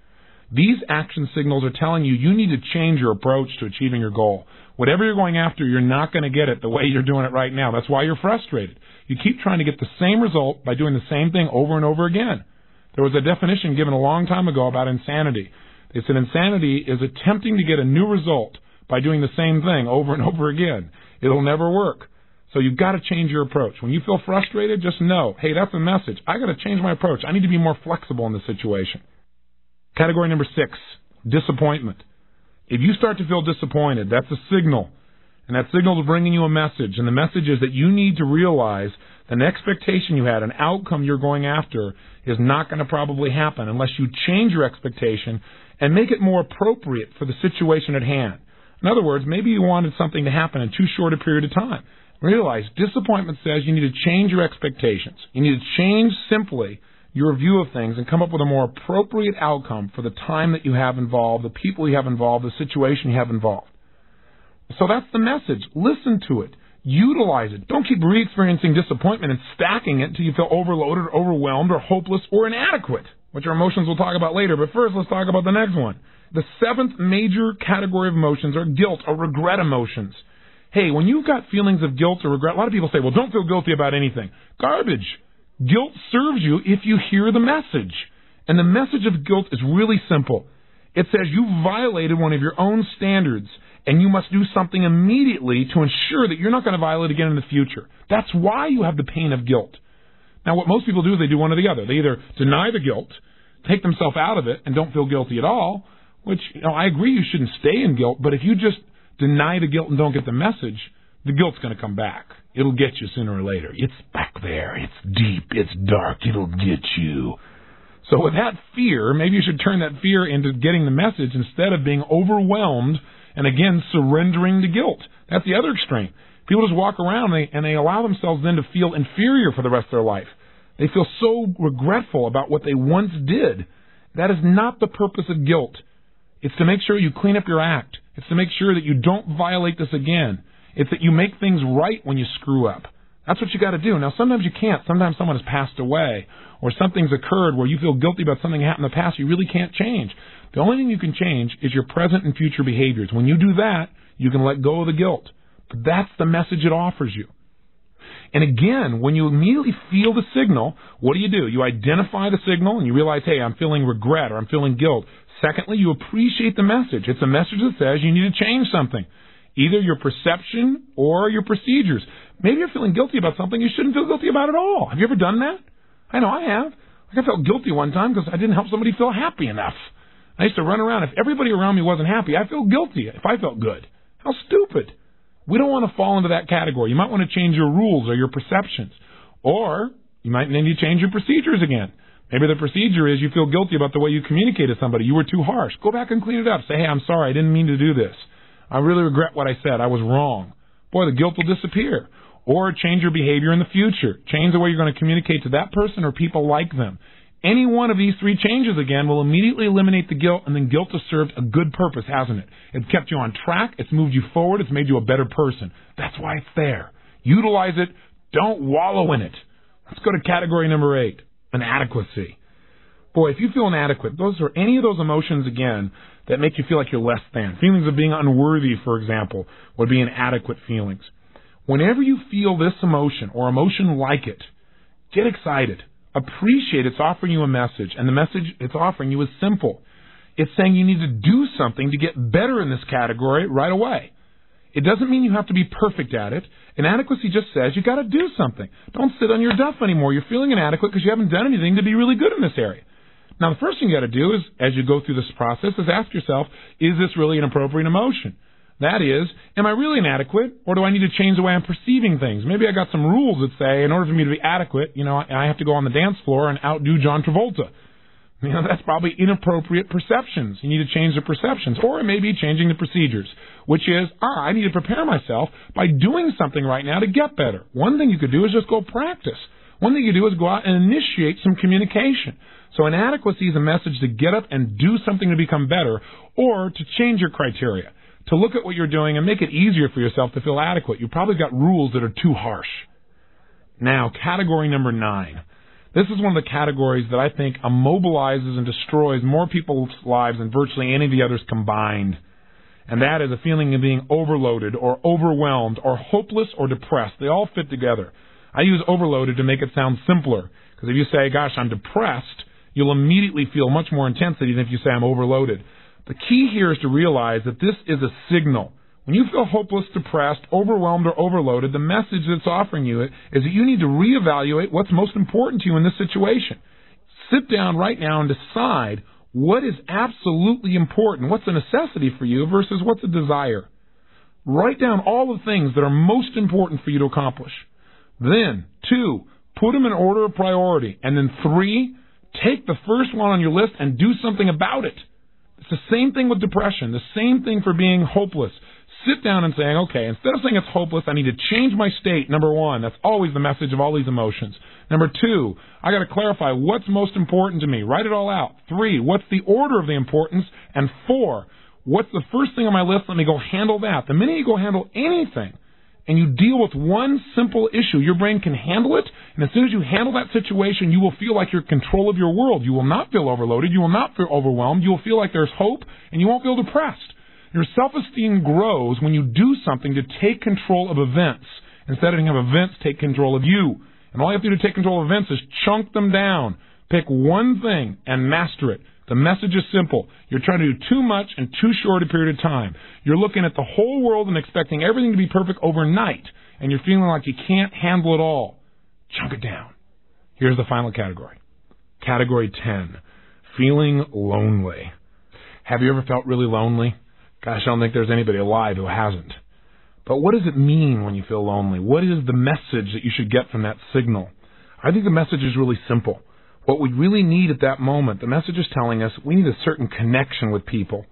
Speaker 1: These action signals are telling you you need to change your approach to achieving your goal. Whatever you're going after, you're not going to get it the way you're doing it right now. That's why you're frustrated. You keep trying to get the same result by doing the same thing over and over again. There was a definition given a long time ago about insanity. They said insanity is attempting to get a new result by doing the same thing over and over again. It'll never work. So you've got to change your approach. When you feel frustrated, just know, hey, that's a message. I got to change my approach. I need to be more flexible in this situation. Category number 6, disappointment. If you start to feel disappointed, that's a signal. And that signal is bringing you a message. And the message is that you need to realize an expectation you had, an outcome you're going after, is not going to probably happen unless you change your expectation and make it more appropriate for the situation at hand. In other words, maybe you wanted something to happen in too short a period of time. Realize disappointment says you need to change your expectations. You need to change simply your view of things and come up with a more appropriate outcome for the time that you have involved, the people you have involved, the situation you have involved. So that's the message. Listen to it. Utilize it. Don't keep re-experiencing disappointment and stacking it until you feel overloaded or overwhelmed or hopeless or inadequate, which are emotions we'll talk about later. But first, let's talk about the next one. The 7th major category of emotions are guilt or regret emotions. Hey, when you've got feelings of guilt or regret, a lot of people say, well, don't feel guilty about anything. Garbage. Guilt serves you if you hear the message. And the message of guilt is really simple. It says you violated one of your own standards, and you must do something immediately to ensure that you're not going to violate again in the future. That's why you have the pain of guilt. Now, what most people do is they do one or the other. They either deny the guilt, take themselves out of it, and don't feel guilty at all, which, I agree you shouldn't stay in guilt, but if you just deny the guilt and don't get the message, the guilt's going to come back. It'll get you sooner or later. It's back there. It's deep. It's dark. It'll get you. So with that fear, maybe you should turn that fear into getting the message instead of being overwhelmed and, again, surrendering to guilt. That's the other extreme. People just walk around and they allow themselves then to feel inferior for the rest of their life. They feel so regretful about what they once did. That is not the purpose of guilt. It's to make sure you clean up your act. It's to make sure that you don't violate this again. It's that you make things right when you screw up. That's what you got to do. Now, sometimes you can't. Sometimes someone has passed away or something's occurred where you feel guilty about something that happened in the past you really can't change. The only thing you can change is your present and future behaviors. When you do that, you can let go of the guilt. But that's the message it offers you. And again, when you immediately feel the signal, what do? You identify the signal and you realize, hey, I'm feeling regret or I'm feeling guilt. Secondly, you appreciate the message. It's a message that says you need to change something, either your perception or your procedures. Maybe you're feeling guilty about something you shouldn't feel guilty about at all. Have you ever done that? I know I have. I felt guilty one time because I didn't help somebody feel happy enough. I used to run around. If everybody around me wasn't happy, I feel guilty if I felt good. How stupid. We don't want to fall into that category. You might want to change your rules or your perceptions. Or you might need to change your procedures again. Maybe the procedure is you feel guilty about the way you communicated to somebody. You were too harsh. Go back and clean it up. Say, hey, I'm sorry. I didn't mean to do this. I really regret what I said. I was wrong. Boy, the guilt will disappear. Or change your behavior in the future. Change the way you're going to communicate to that person or people like them. Any one of these 3 changes, again, will immediately eliminate the guilt, and then guilt has served a good purpose, hasn't it? It's kept you on track. It's moved you forward. It's made you a better person. That's why it's there. Utilize it. Don't wallow in it. Let's go to category number 8, inadequacy. Boy, if you feel inadequate, those are any of those emotions, again, that make you feel like you're less than. Feelings of being unworthy, for example, would be inadequate feelings. Whenever you feel this emotion or emotion like it, get excited. Appreciate it's offering you a message, and the message it's offering you is simple. It's saying you need to do something to get better in this category right away. It doesn't mean you have to be perfect at it. Inadequacy just says you got to do something. Don't sit on your duff anymore. You're feeling inadequate because you haven't done anything to be really good in this area. Now, the first thing you got to do is, as you go through this process, is ask yourself, is this really an appropriate emotion? That is, am I really inadequate, or do I need to change the way I'm perceiving things? Maybe I got some rules that say, in order for me to be adequate, I have to go on the dance floor and outdo John Travolta. That's probably inappropriate perceptions. You need to change the perceptions. Or it may be changing the procedures, which is, I need to prepare myself by doing something right now to get better. One thing you could do is just go practice. One thing you do is go out and initiate some communication. So inadequacy is a message to get up and do something to become better, or to change your criteria, to look at what you're doing and make it easier for yourself to feel adequate. You've probably got rules that are too harsh. Now, category number 9. This is one of the categories that I think immobilizes and destroys more people's lives than virtually any of the others combined. And that is a feeling of being overloaded or overwhelmed or hopeless or depressed. They all fit together. I use overloaded to make it sound simpler. Because if you say, gosh, I'm depressed, you'll immediately feel much more intensity than if you say I'm overloaded. The key here is to realize that this is a signal. When you feel hopeless, depressed, overwhelmed, or overloaded, the message that's offering you is that you need to reevaluate what's most important to you in this situation. Sit down right now and decide what is absolutely important, what's a necessity for you versus what's a desire. Write down all the things that are most important for you to accomplish. Then, 2, put them in order of priority. And then 3, take the first one on your list and do something about it. It's the same thing with depression, the same thing for being hopeless. Sit down and saying, okay, instead of saying it's hopeless, I need to change my state, number 1. That's always the message of all these emotions. Number 2, I got to clarify what's most important to me. Write it all out. 3, what's the order of the importance? And 4, what's the first thing on my list? Let me go handle that. The minute you go handle anything and you deal with one simple issue, your brain can handle it. And as soon as you handle that situation, you will feel like you're in control of your world. You will not feel overloaded. You will not feel overwhelmed. You will feel like there's hope, and you won't feel depressed. Your self-esteem grows when you do something to take control of events instead of having events take control of you. And all you have to do to take control of events is chunk them down. Pick one thing and master it. The message is simple. You're trying to do too much in too short a period of time. You're looking at the whole world and expecting everything to be perfect overnight, and you're feeling like you can't handle it all. Chunk it down. Here's the final category. Category 10, feeling lonely. Have you ever felt really lonely? Gosh, I don't think there's anybody alive who hasn't. But what does it mean when you feel lonely? What is the message that you should get from that signal? I think the message is really simple. What we really need at that moment, the message is telling us we need a certain connection with people.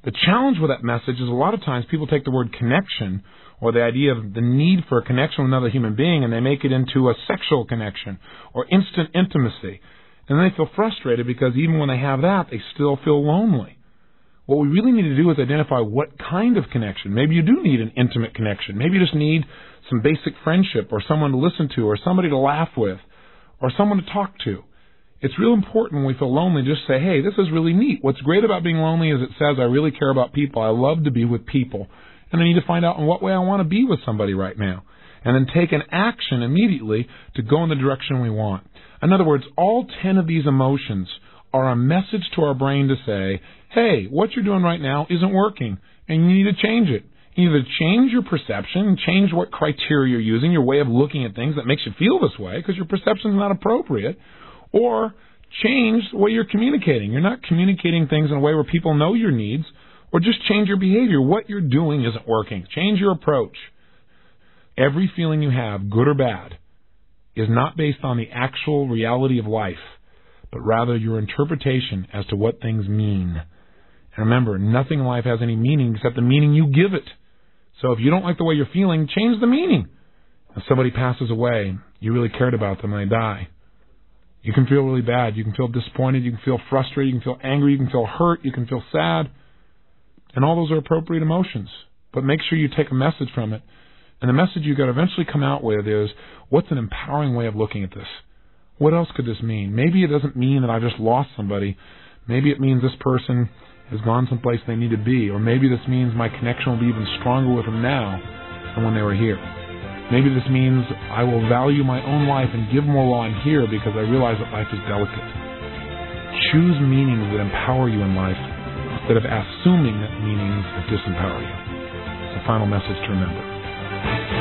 Speaker 1: The challenge with that message is a lot of times people take the word connection or the idea of the need for a connection with another human being and they make it into a sexual connection or instant intimacy. And then they feel frustrated because even when they have that, they still feel lonely. What we really need to do is identify what kind of connection. Maybe you do need an intimate connection. Maybe you just need some basic friendship or someone to listen to or somebody to laugh with or someone to talk to. It's real important when we feel lonely to just say, hey, this is really neat. What's great about being lonely is it says I really care about people. I love to be with people. And I need to find out in what way I want to be with somebody right now. And then take an action immediately to go in the direction we want. In other words, all 10 of these emotions are a message to our brain to say, hey, what you're doing right now isn't working, and you need to change it. You either change your perception, change what criteria you're using, your way of looking at things that makes you feel this way because your perception is not appropriate, or change the way you're communicating. You're not communicating things in a way where people know your needs, or just change your behavior. What you're doing isn't working. Change your approach. Every feeling you have, good or bad, is not based on the actual reality of life, but rather your interpretation as to what things mean. And remember, nothing in life has any meaning except the meaning you give it. So if you don't like the way you're feeling, change the meaning. If somebody passes away, you really cared about them and they die. You can feel really bad. You can feel disappointed. You can feel frustrated. You can feel angry. You can feel hurt. You can feel sad. And all those are appropriate emotions. But make sure you take a message from it. And the message you got to eventually come out with is, what's an empowering way of looking at this? What else could this mean? Maybe it doesn't mean that I just lost somebody. Maybe it means this person has gone someplace they need to be. Or maybe this means my connection will be even stronger with them now than when they were here. Maybe this means I will value my own life and give more while I'm here because I realize that life is delicate. Choose meanings that empower you in life instead of assuming that meanings that disempower you. It's a final message to remember.